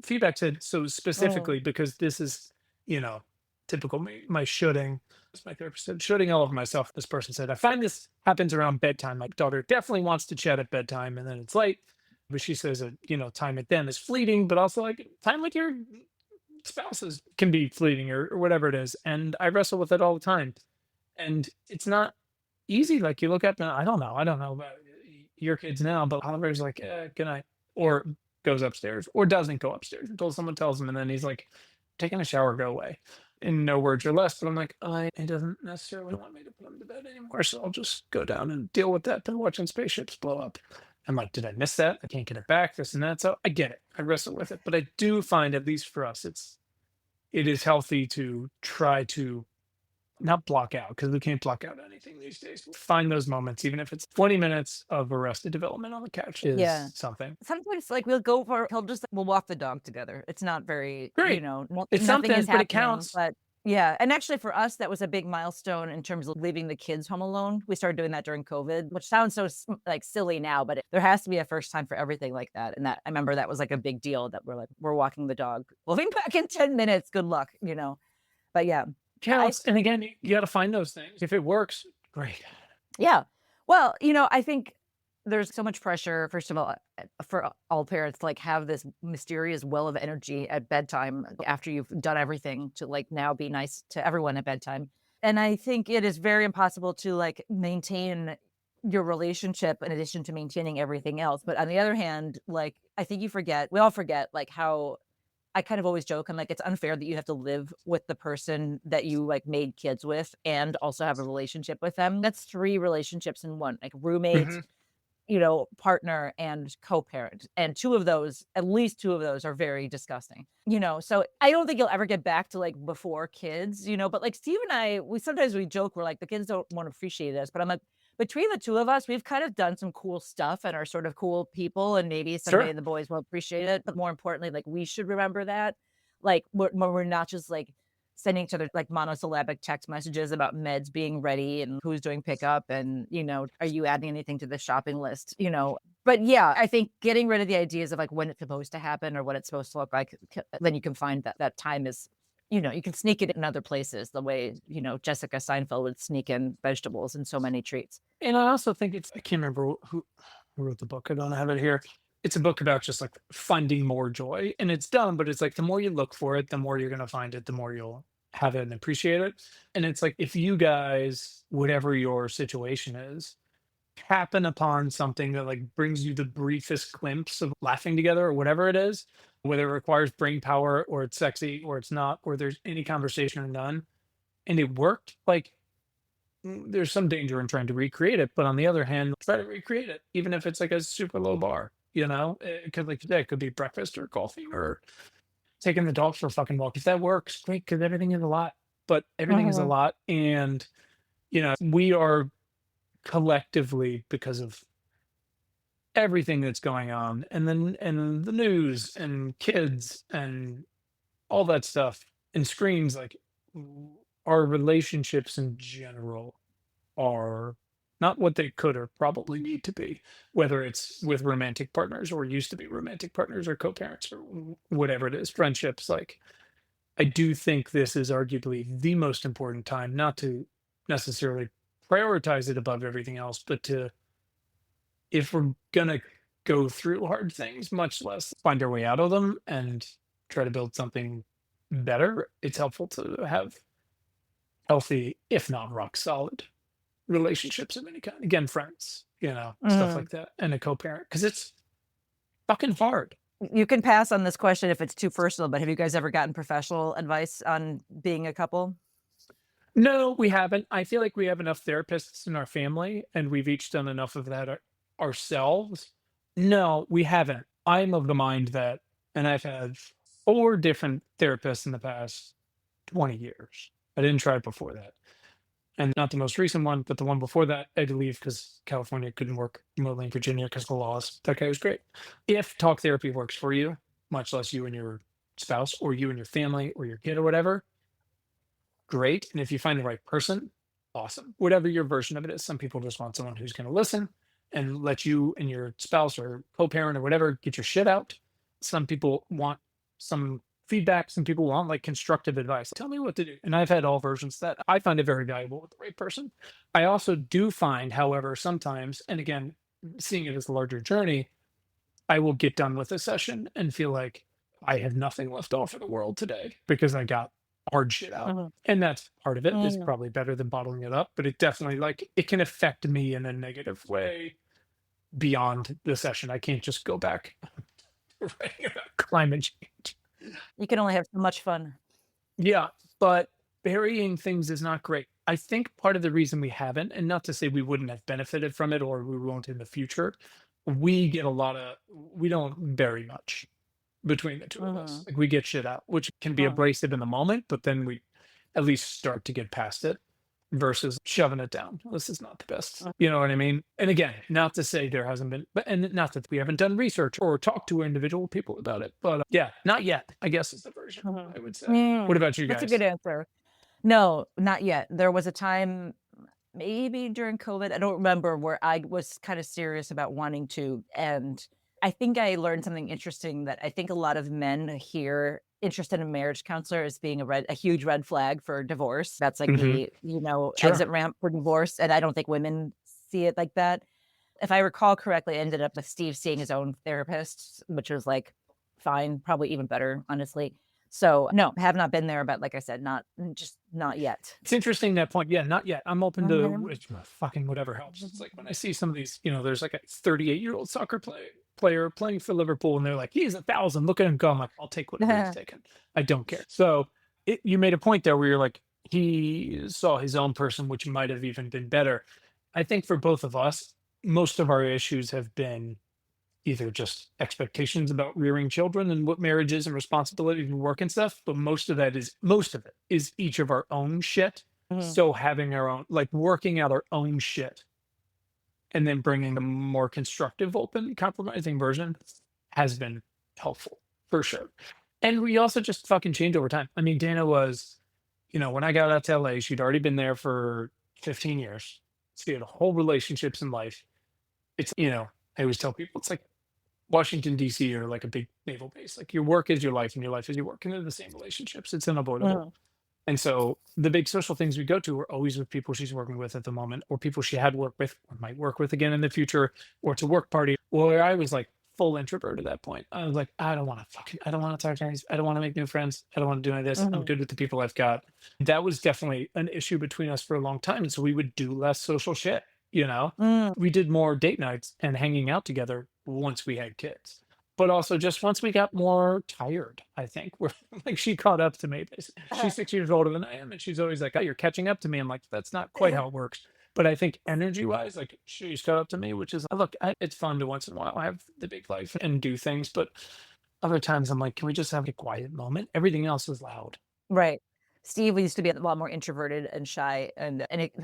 feedback said so Mm, specifically because this is, you know, typical me. My shooting, as my therapist said, shooting all over myself. This person said, I find this happens around bedtime. My daughter definitely wants to chat at bedtime, and then it's late. But she says that, time at them is fleeting, but also like time with your spouses can be fleeting or whatever it is. And I wrestle with it all the time. And it's not easy. Like you look up and I don't know about your kids now, but Oliver's like, good night, or goes upstairs, or doesn't go upstairs until someone tells him, and then he's like, taking a shower, go away. In no words or less, but I'm like, he doesn't necessarily want me to put him to bed anymore, so I'll just go down and deal with that by watching spaceships blow up. I'm like, did I miss that? I can't get it back, this and that. So I get it. I wrestle with it, but I do find, at least for us, it is healthy to try to not block out because we can't block out anything these days. Find those moments, even if it's 20 minutes of arrested development on the couch Yeah. is something. Sometimes, like, we'll go for he'll just we'll walk the dog together. It's not very, Great. It's nothing is something, but it happening, counts. but yeah, and actually for us, that was a big milestone in terms of leaving the kids home alone. We started doing that during COVID, which sounds so like, silly now, but there has to be a first time for everything like that, and that I remember that was, like, a big deal that we're like, "We're walking the dog. We'll be back in 10 minutes. Good luck," you know? But yeah, I Counts. And again, you got to find those things. If it works, great. yeah. Well, I think there's so much pressure, first of all, for all parents to like have this mysterious well of energy at bedtime after you've done everything to like now be nice to everyone at bedtime. And I think it is very impossible to like maintain your relationship in addition to maintaining everything else. But on the other hand, like I think we all forget like how I kind of always joke, I'm like, it's unfair that you have to live with the person that you, like, made kids with and also have a relationship with them. That's 3 relationships in 1, like roommate, Hmm. partner, and co-parent, and 2 of those at least 2 of those are very disgusting, so I don't think you'll ever get back to, like, before kids, but, like, Steve and I, we joke, we're like, "The kids don't wanna appreciate us," but I'm like, between the 2 of us, we've kind of done some cool stuff and are sort of cool people, and maybe someday Sure. the boys will appreciate it, but more importantly, like, we should remember that, like, when we're not just, like, sending each other, like, monosyllabic text messages about meds being ready and who's doing pickup and, are you adding anything to the shopping list, But, yeah, I think getting rid of the ideas of, like, when it's supposed to happen or what it's supposed to look like, then you can find that that time is you can sneak it in other places the way, Jessica Seinfeld would sneak in vegetables and so many treats. And I also think I can't remember who wrote the book. I don't have it here. It's a book about just like finding more joy. And it's dumb, but it's like the more you look for it, the more you're going to find it, the more you'll have it and appreciate it. And it's like if you guys, whatever your situation is, happen upon something that like brings you the briefest glimpse of laughing together or whatever it is, whether it requires brain power or it's sexy or it's not, or there's any conversation or none, and it worked, like there's some danger in trying to recreate it, but on the other hand, try to recreate it, even if it's like a super low bar. It could like today, it could be breakfast or coffee or taking the dog for a fucking walk. If that works, great, because everything is a lot. But everything is a Mhm. lot, and we are collectively because of everything that's going on, and the news and kids and all that stuff and screens, like our relationships in general are not what they could or probably need to be, whether it's with romantic partners or used to be romantic partners or co-parents or whatever it is, friendships. Like, I do think this is arguably the most important time, not to necessarily prioritize it above everything else, but to, if we're gonna go through hard things, much less find our way out of them and try to build something better, it's helpful to have healthy, if not rock solid relationships of any kind. Again, friends, stuff Mhm. like that, and a co-parent because it's fucking hard. You can pass on this question if it's too personal, but have you guys ever gotten professional advice on being a couple? No, we haven't. I feel like we have enough therapists in our family, and we've each done enough of that ourselves. No, we haven't. I'm of the mind that, and I've had 4 different therapists in the past 20 years. I didn't try it before that. And not the most recent one, but the one before that, I had to leave because California couldn't work remotely in Virginia because of the laws. That guy was great. If talk therapy works for you, much less you and your spouse or you and your family or your kid or whatever, great. And if you find the right person, awesome. Whatever your version of it is. Some people just want someone who's going to listen and let you and your spouse or co-parent or whatever get your shit out. Some people want some feedback. Some people want like constructive advice. Tell me what to do. And I've had all versions of that. I find it very valuable with the right person. I also do find, however, sometimes, and again, seeing it as a larger journey, I will get done with a session and feel like I have nothing left off of the world today because I got hard shit out. Mhm. And that's part of it. It's Mhm. probably better than bottling it up, but it definitely like it can affect me in a negative way beyond the session. I can't just go back to writing about climate change. You can only have so much fun. Yeah, but burying things is not great. I think part of the reason we haven't, and not to say we wouldn't have benefited from it or we won't in the future, we don't bury much between the 2 of us. Mhm. Like, we get shit out, which can be Mhm. abrasive in the moment, but then we at least start to get past it. versus shoving it down. This is not the best. You know what I mean? And again, not to say there hasn't been, but and not that we haven't done research or talked to individual people about it, but yeah, not yet, I guess is the version Mhm. I would say. What Mm, about you that's a guys? good answer. No, not yet. There was a time, maybe during COVID, I don't remember, where I was kind of serious about wanting to. And I think I learned something interesting that I think a lot of men here interested in marriage counselor as being a huge red flag for divorce. That's like Hmm. the, exit Sure. ramp for divorce. And I don't think women see it like that. If I recall correctly, I ended up with Steve seeing his own therapist, which was like fine, probably even better, honestly. So no, have not been there, but like I said, just not yet. It's interesting that point. Yeah, not yet. I'm open to Mhm. fucking whatever helps. It's like when I see some of these, there's like a 38-year-old soccer player playing for Liverpool, and they're like, he's 1,000. Look at him go. I'm like, I'll take whatever he's taking. I don't care. So you made a point there where you're like, he saw his own person, which might have even been better. I think for both of us, most of our issues have been either just expectations about rearing children and what marriage is and responsibilities and work and stuff, but most of it is each of our own shit. Mhm. So having our own, like working out our own shit and then bringing a more constructive, open, compromising version has been helpful for sure. And we also just fucking change over time. I mean, Dana was, when I got out to LA, she'd already been there for 15 years. She had whole relationships in life. I always tell people it's like Washington, D.C. or like a big naval base. Like your work is your life and your life is your work. And they're the same relationships. It's unavoidable. Mhm. And so the big social things we go to are always with people she's working with at the moment, or people she had worked with or might work with again in the future, or it's a work party. Where I was like full introvert at that point. I was like, I don't want to talk to any, I don't want to make new friends. I don't want to do any of this. I'm Mhm. good with the people I've got. That was definitely an issue between us for a long time. And so we would do less social shit, you know? Mm. We did more date nights and hanging out together once we had kids. But also just once we got more tired, I think. We're like she caught up to me. She's 6 years older than I am, and she's always like, "Oh, you're catching up to me." I'm like, "That's not quite how it works." But I think energy wise, like she's caught up to me, which is look, it's fun to once in a while have the big life and do things, but other times I'm like, can we just have a quiet moment? Everything else is loud. Right. Steve used to be a lot more introverted and shy, and it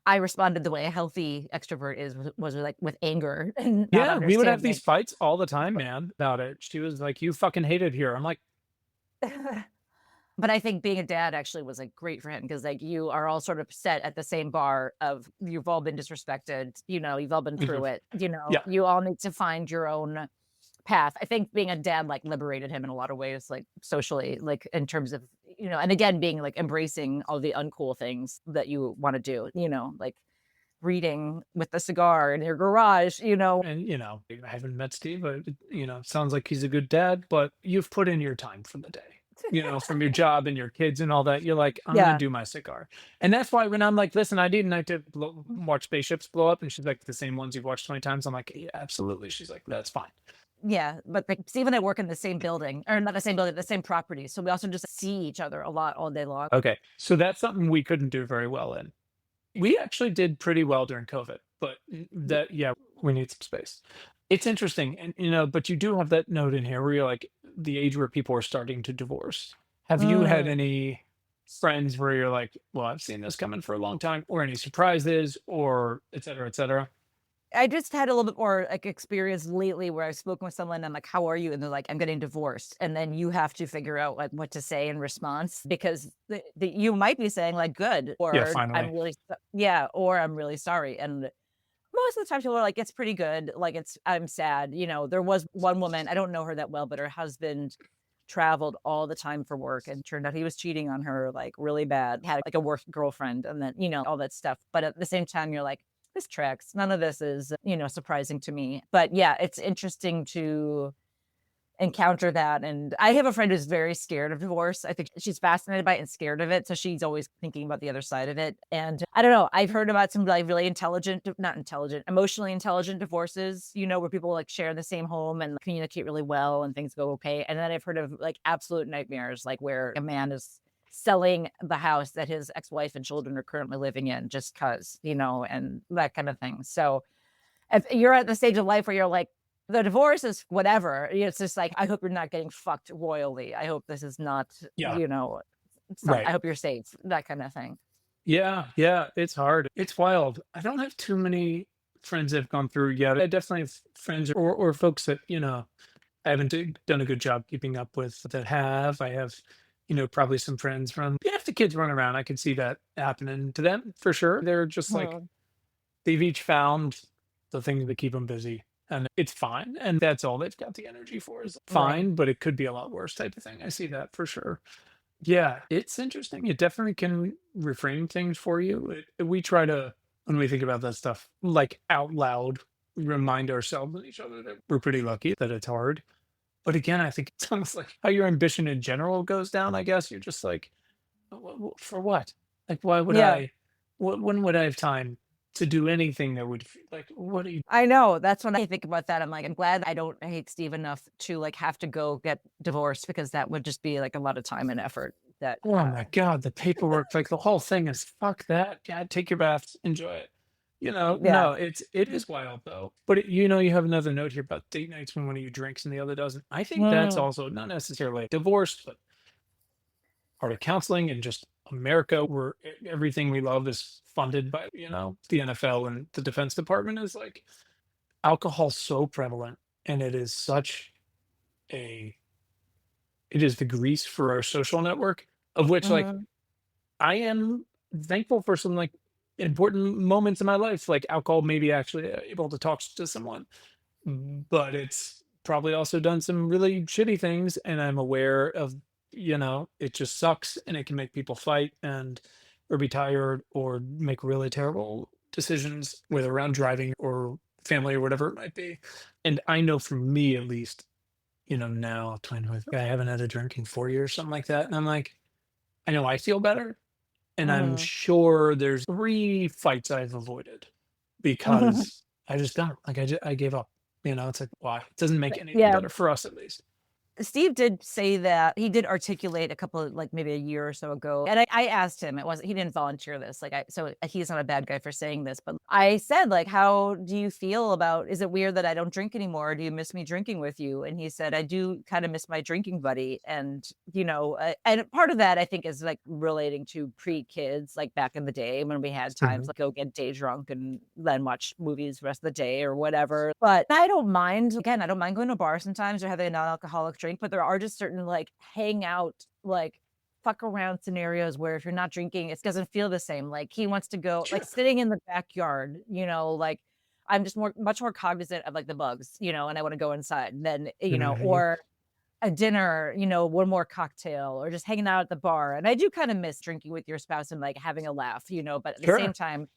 I responded the way a healthy extrovert is, was like with anger and not Yeah, we would have these understanding. fights all the time, man, about it. She was like, "You fucking hate it here." I'm like, But I think being a dad actually was, like, great for him because, like, you are all sort of set at the same bar of you've all been disrespected, you've all been mhm. through it, Yeah, you all need to find your own path. I think being a dad, like, liberated him in a lot of ways, like, socially, like, in terms of, and again, being, like, embracing all the uncool things that you wanna do, like reading with the cigar in your garage, and I haven't met Steve, but sounds like he's a good dad. But you've put in your time for the day, from your job and your kids and all that. You're like, I'm gonna Yeah. do my cigar, and that's why when I'm like, listen, I need a night to watch spaceships blow up, and she's like, the same ones you've watched 20 times. I'm like, yeah, absolutely. She's like, that's fine. Yeah, but, like, Steve and I work in the same building or not the same building, the same property, so we also just see each other a lot all day long. Okay, so that's something we couldn't do very well in. We actually did pretty well during COVID, but that yeah, we need some space. It's interesting, and but you do have that note in here where you're like the age where people are starting to divorce. Have you had Mm. any friends where you're like, well, I've seen this coming for a long time, or any surprises, or et cetera, et cetera? I just had a little bit more, like, experience lately where I've spoken with someone, and I'm like, "How are you?" And they're like, "I'm getting divorced." And then you have to figure out, like, what to say in response because you might be saying, like, "Good," Yeah, or finally. yeah, or "I'm really sorry." And most of the time people are like, "It's pretty good." Like, I'm sad. There was one woman, I don't know her that well, but her husband traveled all the time for work and turned out he was cheating on her, like, really bad, had, like, a work girlfriend and then, all that stuff. But at the same time, you're like, "This tracks. None of this is, surprising to me." But yeah, it's interesting to encounter that, and I have a friend who's very scared of divorce. I think she's fascinated by it and scared of it, so she's always thinking about the other side of it, and I don't know, I've heard about some, like, really not intelligent, emotionally intelligent divorces, where people, like, share the same home and communicate really well and things go okay, and then I've heard of, like, absolute nightmares, like, where a man is selling the house that his ex-wife and children are currently living in just 'cause, and that kind of thing, so if you're at the stage of life where you're like, the divorce is whatever, it's just like, I hope you're not getting fucked royally. I hope this is not, Yeah, I right. hope you're safe, that kind of thing. Yeah, yeah, it's hard. It's wild. I don't have too many friends that have gone through yet. I definitely have friends or folks that, I haven't done a good job keeping up with that have. I have, probably some friends from, yeah, if the kids run around, I can see that happening to them for sure. They're just like, Mhm. they've each found the thing to keep them busy. And it's fine. And that's all they've got the energy for is Right. fine, but it could be a lot worse type of thing. I see that for sure. Yeah, it's interesting. It definitely can reframe things for you. We try to, when we think about that stuff, like out loud, remind ourselves and each other that we're pretty lucky that it's hard. But again, I think it's almost like how your ambition in general goes down. I guess you're just like, For what? Like, why would Yeah. I? When would I have time to do anything that would like? What are you? I know, that's when I think about that, I'm like, I'm glad I don't hate Steve enough to, like, have to go get divorced because that would just be, like, a lot of time and effort that, Oh my god, the paperwork, like the whole thing is fuck that. Yeah, take your baths, enjoy it. yeah, No, it is wild though. But you have another note here about date nights when one of you drinks and the other doesn't. I think that's mm, also not necessarily divorce, but part of counseling and just America, where everything we love is funded by the NFL and the Defense Department is like alcohol's so prevalent, and it is such a it is the grease for our social network, of which like mhm, I am thankful for some like important moments in my life, like alcohol, maybe actually able to talk to someone. But it's probably also done some really shitty things, and I'm aware of, it just sucks and it can make people fight and or be tired or make really terrible decisions, whether around driving or family or whatever it might be. And I know for me at least, now I haven't had a drink in 4 years, something like that. And I'm like, I know I feel better. And I'm mhm, sure there's 3 fights I've avoided mhm. because I just don't like I gave up. It's like why? It doesn't make anything Yeah. better for us at least. Steve did say that he did articulate a couple of like maybe a year or so ago. And I asked him, it wasn't he didn't volunteer this. So he's not a bad guy for saying this, but I said, like, how do you feel about is it weird that I don't drink anymore? Do you miss me drinking with you? And he said, I do kind of miss my drinking buddy. And and part of that I think is like relating to pre-kids, like back in the day when we had times Mhm. like go get day drunk and then watch movies the rest of the day or whatever. But I don't mind, again, I don't mind going to a bar sometimes or having a non-alcoholic drink, but there are just certain like hangout, like fuck around scenarios where if you're not drinking, it doesn't feel the same. Like he wants to go, like Sure. sitting in the backyard, like I'm just much more cognizant of like the bugs, and I want to go inside than, Mhm. or a dinner, one more cocktail or just hanging out at the bar. And I do kind of miss drinking with your spouse and like having a laugh, but at the same Sure. time,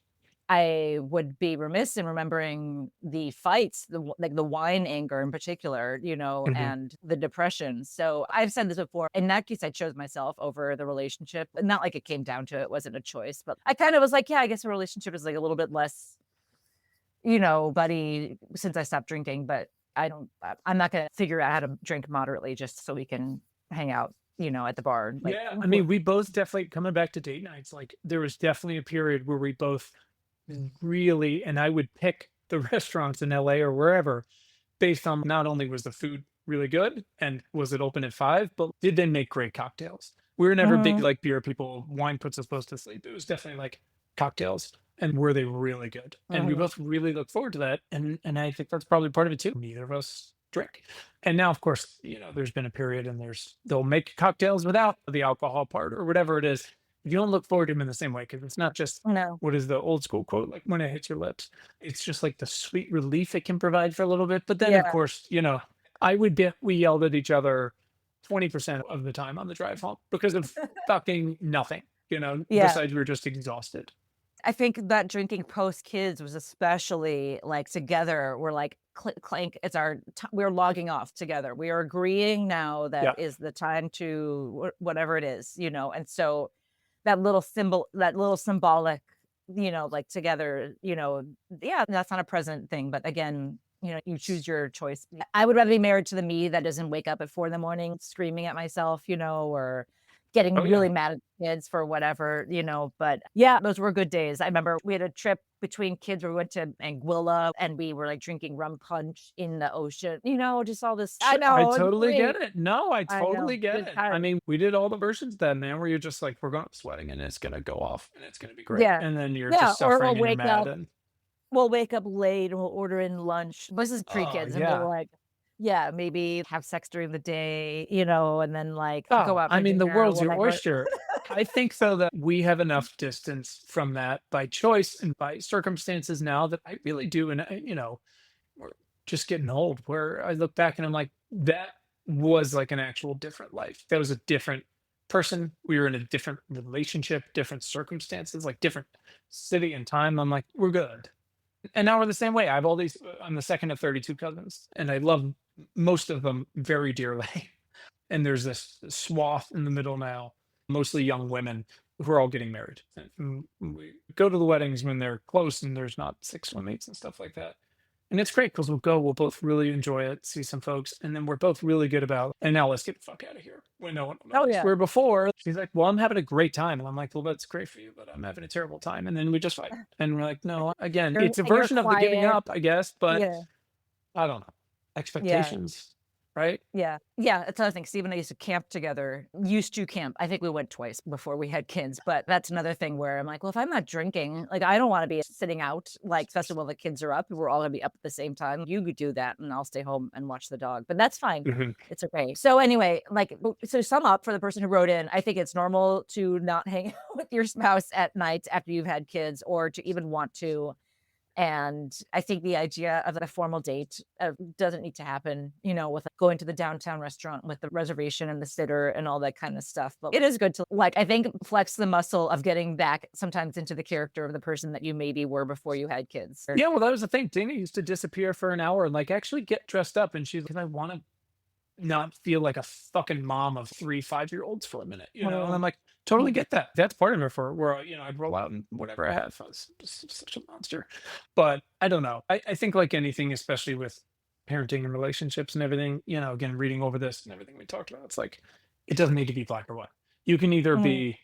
I would be remiss in remembering the fights, like the wine anger in particular, Mhm. and the depression. So I've said this before. In that case, I chose myself over the relationship. Not like it came down to it, it wasn't a choice, but I kind of was like, yeah, I guess a relationship is like a little bit less, buddy since I stopped drinking. But I'm not going to figure out how to drink moderately just so we can hang out, at the bar. Like, Yeah, I mean, we both definitely coming back to date nights. Like, there was definitely a period where we both really, and I would pick the restaurants in LA or wherever based on not only was the food really good and was it open at 5, but did they make great cocktails? We were never big mhm, like beer people. Wine puts us both to sleep. It was definitely like cocktails, and were they really good? And we mhm. both really look forward to that. And I think that's probably part of it too. Neither of us drink. And now, of course, there's been a period and they'll make cocktails without the alcohol part or whatever it is. You don't look forward to them in the same way because it's not just No. what is the old school quote, like when it hits your lips. It's just like the sweet relief it can provide for a little bit. But then, of Yeah. course, I would bet we yelled at each other 20% of the time on the drive home because of fucking nothing, Yeah. besides we were just exhausted. I think that drinking post kids was especially like together. We're like clink. It's we're logging off together. We are agreeing now that Yeah. is the time to whatever it is, And so that little symbolic, like together, yeah, that's not a present thing. But again, you choose your choice. I would rather be married to the me that doesn't wake up at 4 in the morning screaming at myself, or Oh getting yeah. really mad at kids for whatever, but yeah, those were good days. I remember we had a trip between kids where we went to Anguilla and we were, like, drinking rum punch in the ocean, just all this I Sure, I know, it's totally get great. it. No, I I totally know, get good it. I times. mean, we did all the versions then, man, where you're just like, we're going sweating and it's gonna go off and it's gonna be great. Yeah. And then you're Yeah, just or we'll suffering and you're wake mad up and we'll wake up late and we'll order in lunch. This is oh pre-kids, and we'll, yeah. like yeah, maybe have sex during the day, and then, like, go Oh, out I for mean, the dinner, world's your whatever. oyster. I think so that we have enough distance from that by choice and by circumstances now that I really do. And, we're just getting old where I look back and I'm like, that was like an actual different life. That was a different person. We were in a different relationship, different circumstances, like different city and time. I'm like, we're good. And now we're the same way. I have all these, I'm the second of 32 cousins, and I love most of them very dearly. And there's this swath in the middle now, mostly young women who are all getting married. And we go to the weddings when they're close and there's not six swimmates and stuff like that. And it's great because we'll both really enjoy it, see some folks, and then we're both really good about, and now let's get the fuck out of here when no one will Oh, notice. yeah. Where before, she's like, well, I'm having a great time. And I'm like, well, that's great for you, but I'm having a terrible time. And then we just fight. And we're like, no, again, You're it's a you're version of the giving quiet. up, I guess, but Yeah. I don't know. Yeah. Expectations, right? Yeah. Yeah, that's another thing. Steve and I used to camp together. Used to camp. I think we went twice before we had kids, but that's another thing where I'm like, well, if I'm not drinking, like, I don't wanna be sitting out, like, especially while the kids are up, we're all gonna be up at the same time. You could do that, and I'll stay home and watch the dog, but that's fine. Mhm. It's okay. So anyway, like, so sum up for the person who wrote in, I think it's normal to not hang out with your spouse at night after you've had kids or to even want to. And I think the idea of a formal date doesn't need to happen, with going to the downtown restaurant with the reservation and the sitter and all that kind of stuff. But it is good to, like, I think, flex the muscle of getting back sometimes into the character of the person that you maybe were before you had kids. Yeah, well, that was the thing. Dana used to disappear for an hour and like actually get dressed up, and she's because I want to not feel like a fucking mom of 3 5-year-olds for a minute, And I'm Mm, like, totally mm, get that. That's part of it for where I'd roll out and whatever I have. I was just such a monster. But I don't know. I think like anything, especially with parenting and relationships and everything, again, reading over this and everything we talked about, it's like it doesn't need to be black or white. You can either mm, be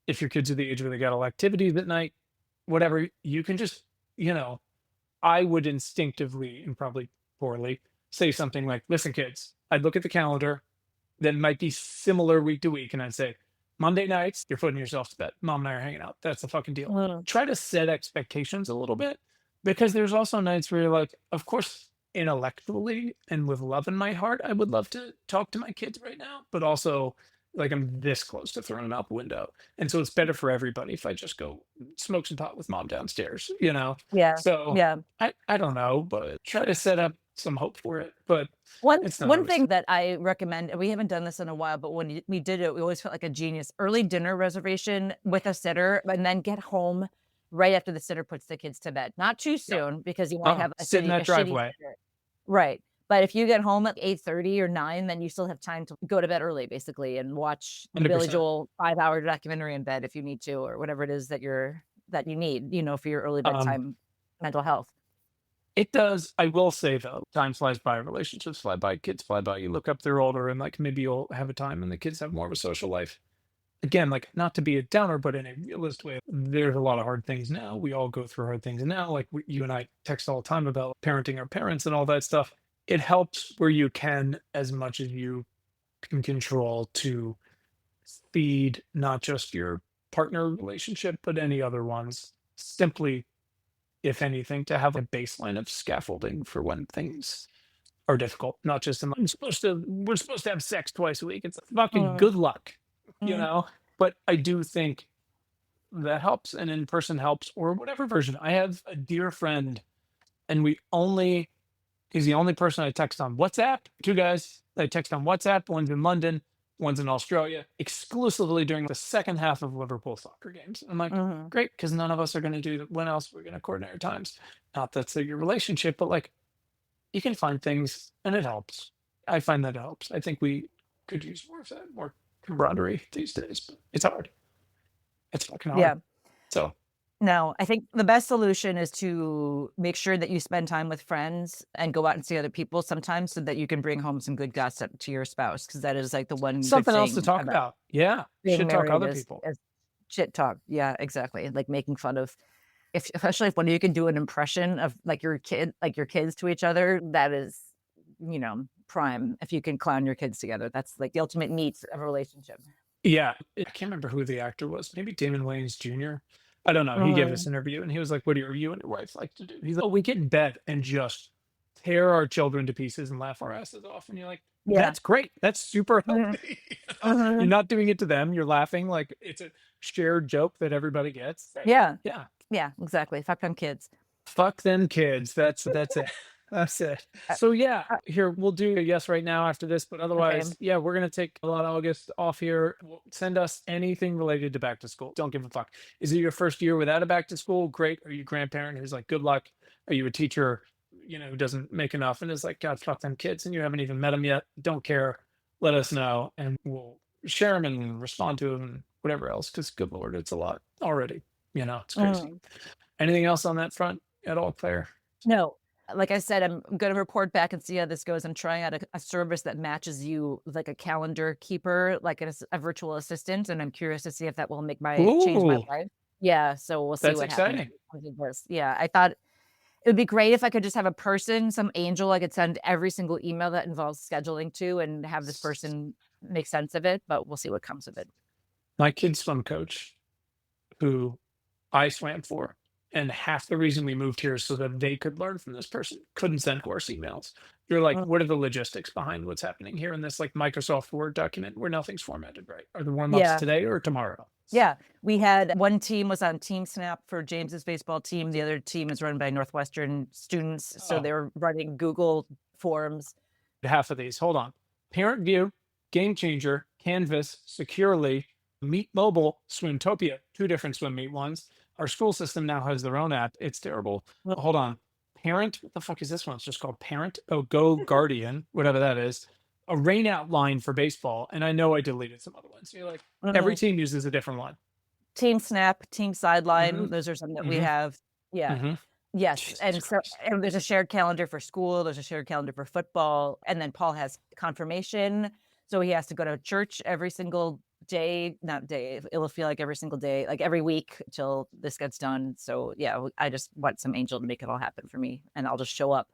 if your kids are the age where they got all activities at night, whatever, you can just, you know, I would instinctively and probably poorly say something like, listen, kids, I'd look at the calendar that might be similar week to week, and I'd say, Monday nights, you're putting yourself to bed. Mom and I are hanging out. That's the fucking deal. mm, Try to set expectations a little bit because there's also nights where you're like, of course, intellectually and with love in my heart, I would love to talk to my kids right now, but also like I'm this close to throwing them out the window. And so it's better for everybody if I just go smoke some pot with mom downstairs. yeah, So yeah. I don't know, but try to set up some hope for it. But One it's not one always thing that I recommend, and we haven't done this in a while, but when we did it, we always felt like a genius. Early dinner reservation with a sitter, and then get home right after the sitter puts the kids to bed. Not too yeah. soon because you might have a Sit in that shitty driveway. sitter. Right. But if you get home at 8:30 or 9, then you still have time to go to bed early basically and watch the Billy 100%. Joel 5-hour documentary in bed if you need to, or whatever it is that you need, for your early Um, bedtime mental health. It does. I will say though, time flies by, relationships fly by, kids fly by. You look up, they're older, and like maybe you'll have a time, and the kids have more of a social life. Again, like not to be a downer, but in a realist way, there's a lot of hard things now. We all go through hard things now. Like you and I text all the time about parenting our parents and all that stuff. It helps where you can, as much as you can control, to feed not just your partner relationship, but any other ones. Simply, if anything, to have a baseline of scaffolding for when things are difficult, not just in, like, we're supposed to have sex twice a week. It's fucking Mm, good luck, you mm, know? But I do think that helps and in person helps or whatever version. I have a dear friend and he's the only person I text on WhatsApp. Two guys I text on WhatsApp. One's in London, one's in Australia, exclusively during the second half of Liverpool soccer games. I'm like, mhm. great, because none of us are going to do that. When else we're going to coordinate our times? Not that's your relationship, but like you can find things and it helps. I find that it helps. I think we could use more of that, more camaraderie these days. But it's hard. It's fucking hard. Yeah. So. No, I think the best solution is to make sure that you spend time with friends and go out and see other people sometimes so that you can bring home some good gossip to your spouse, because that is, like, the one good Something else to thing talk about about. Yeah. being Should talk married other people. is shit talk. Yeah, exactly, like, making fun of if especially if when you can do an impression of, like, your kids to each other, that is, prime. If you can clown your kids together, that's, like, the ultimate meat of a relationship. Yeah, I can't remember who the actor was. Maybe Damon Wayans Jr. I don't know. He gave this Mhm. interview and he was like, "What do you and your wife like to do?" He's like, "Oh, we get in bed and just tear our children to pieces and laugh our asses off." And you're like, Yeah. "That's great. That's super Mhm. healthy." You're Mhm. not doing it to them. You're laughing like it's a shared joke that everybody gets. Right. Yeah. Yeah. Yeah, exactly. Fuck them kids. Fuck them kids. That's it. That's it. Uh, So yeah, uh, here we'll do a yes right now after this, but okay. otherwise, yeah, we're gonna take a lot of August off here. Send us anything related to back to school. Don't give a fuck. Is it your first year without a back to school? Great. Are you a grandparent who's like, good luck? Are you a teacher, who doesn't make enough and is like, God, fuck them kids, and you haven't even met them yet? Don't care. Let us know, and we'll share them and respond to them and whatever else. Because good lord, it's a lot already. It's crazy. Mhm. Anything else on that front at all, Claire? No. Like I said, I'm gonna report back and see how this goes. I'm trying out a service that matches you with, like, a calendar keeper, like a virtual assistant, and I'm curious to see if that will change my Ooh, life. Yeah, so we'll see that's what happens exciting. with this. Yeah, I thought it would be great if I could just have a person, some angel I could send every single email that involves scheduling to and have this person make sense of it, but we'll see what comes of it. My kid's swim coach, who I swam for, and half the reason we moved here is so that they could learn from this person, couldn't send course emails. You're like, Mm, what are the logistics behind what's happening here in this like Microsoft Word document where nothing's formatted right? Are the warm ups yeah. today or tomorrow? Yeah, we had one team was on Team Snap for James's baseball team. The other team is run by Northwestern students, so Oh, they're running Google Forms. half of these. Hold on. Parent View, Game Changer, Canvas, Securely, Meet Mobile, Swimtopia, two different swim meet ones. Our school system now has their own app. It's terrible. Well, Hold on. Parent, what the fuck is this one? It's just called Parent. Oh, Go Guardian, whatever that is. A rain out line for baseball. And I know I deleted some other ones. So you're like, every mhm. team uses a different one. Team Snap, Team Hmm. Sideline, those are some that we Hmm. have. Yeah. Hmm. Yes, Jesus Christ. and there's a shared calendar for school, there's a shared calendar for football, and then Paul has confirmation, so he has to go to church every single day, not day, it'll feel like every single day, like every week till this gets done. So yeah, I just want some angel to make it all happen for me, and I'll just show up.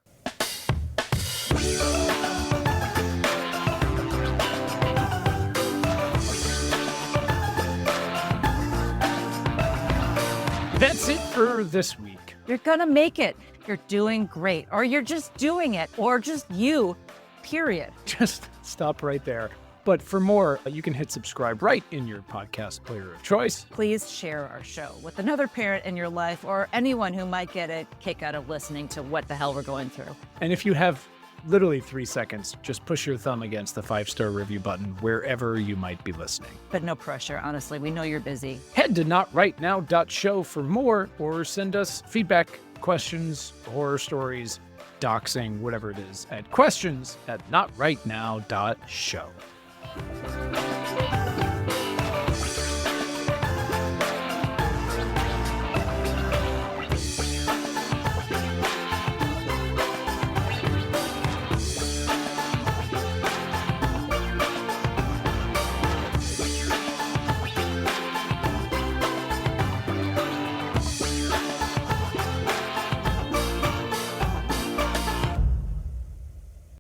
That's it for this week. You're gonna make it. You're doing great, or you're just doing it, or just you, period. Just stop right there. But for more, you can hit subscribe right in your podcast player of choice. Please share our show with another parent in your life or anyone who might get a kick out of listening to what the hell we're going through. And if you have literally 3 seconds, just push your thumb against the 5-star review button wherever you might be listening. But no pressure, honestly. We know you're busy. Head to notrightnow.show for more, or send us feedback, questions, horror stories, doxing, whatever it is, at questions@notrightnow.show.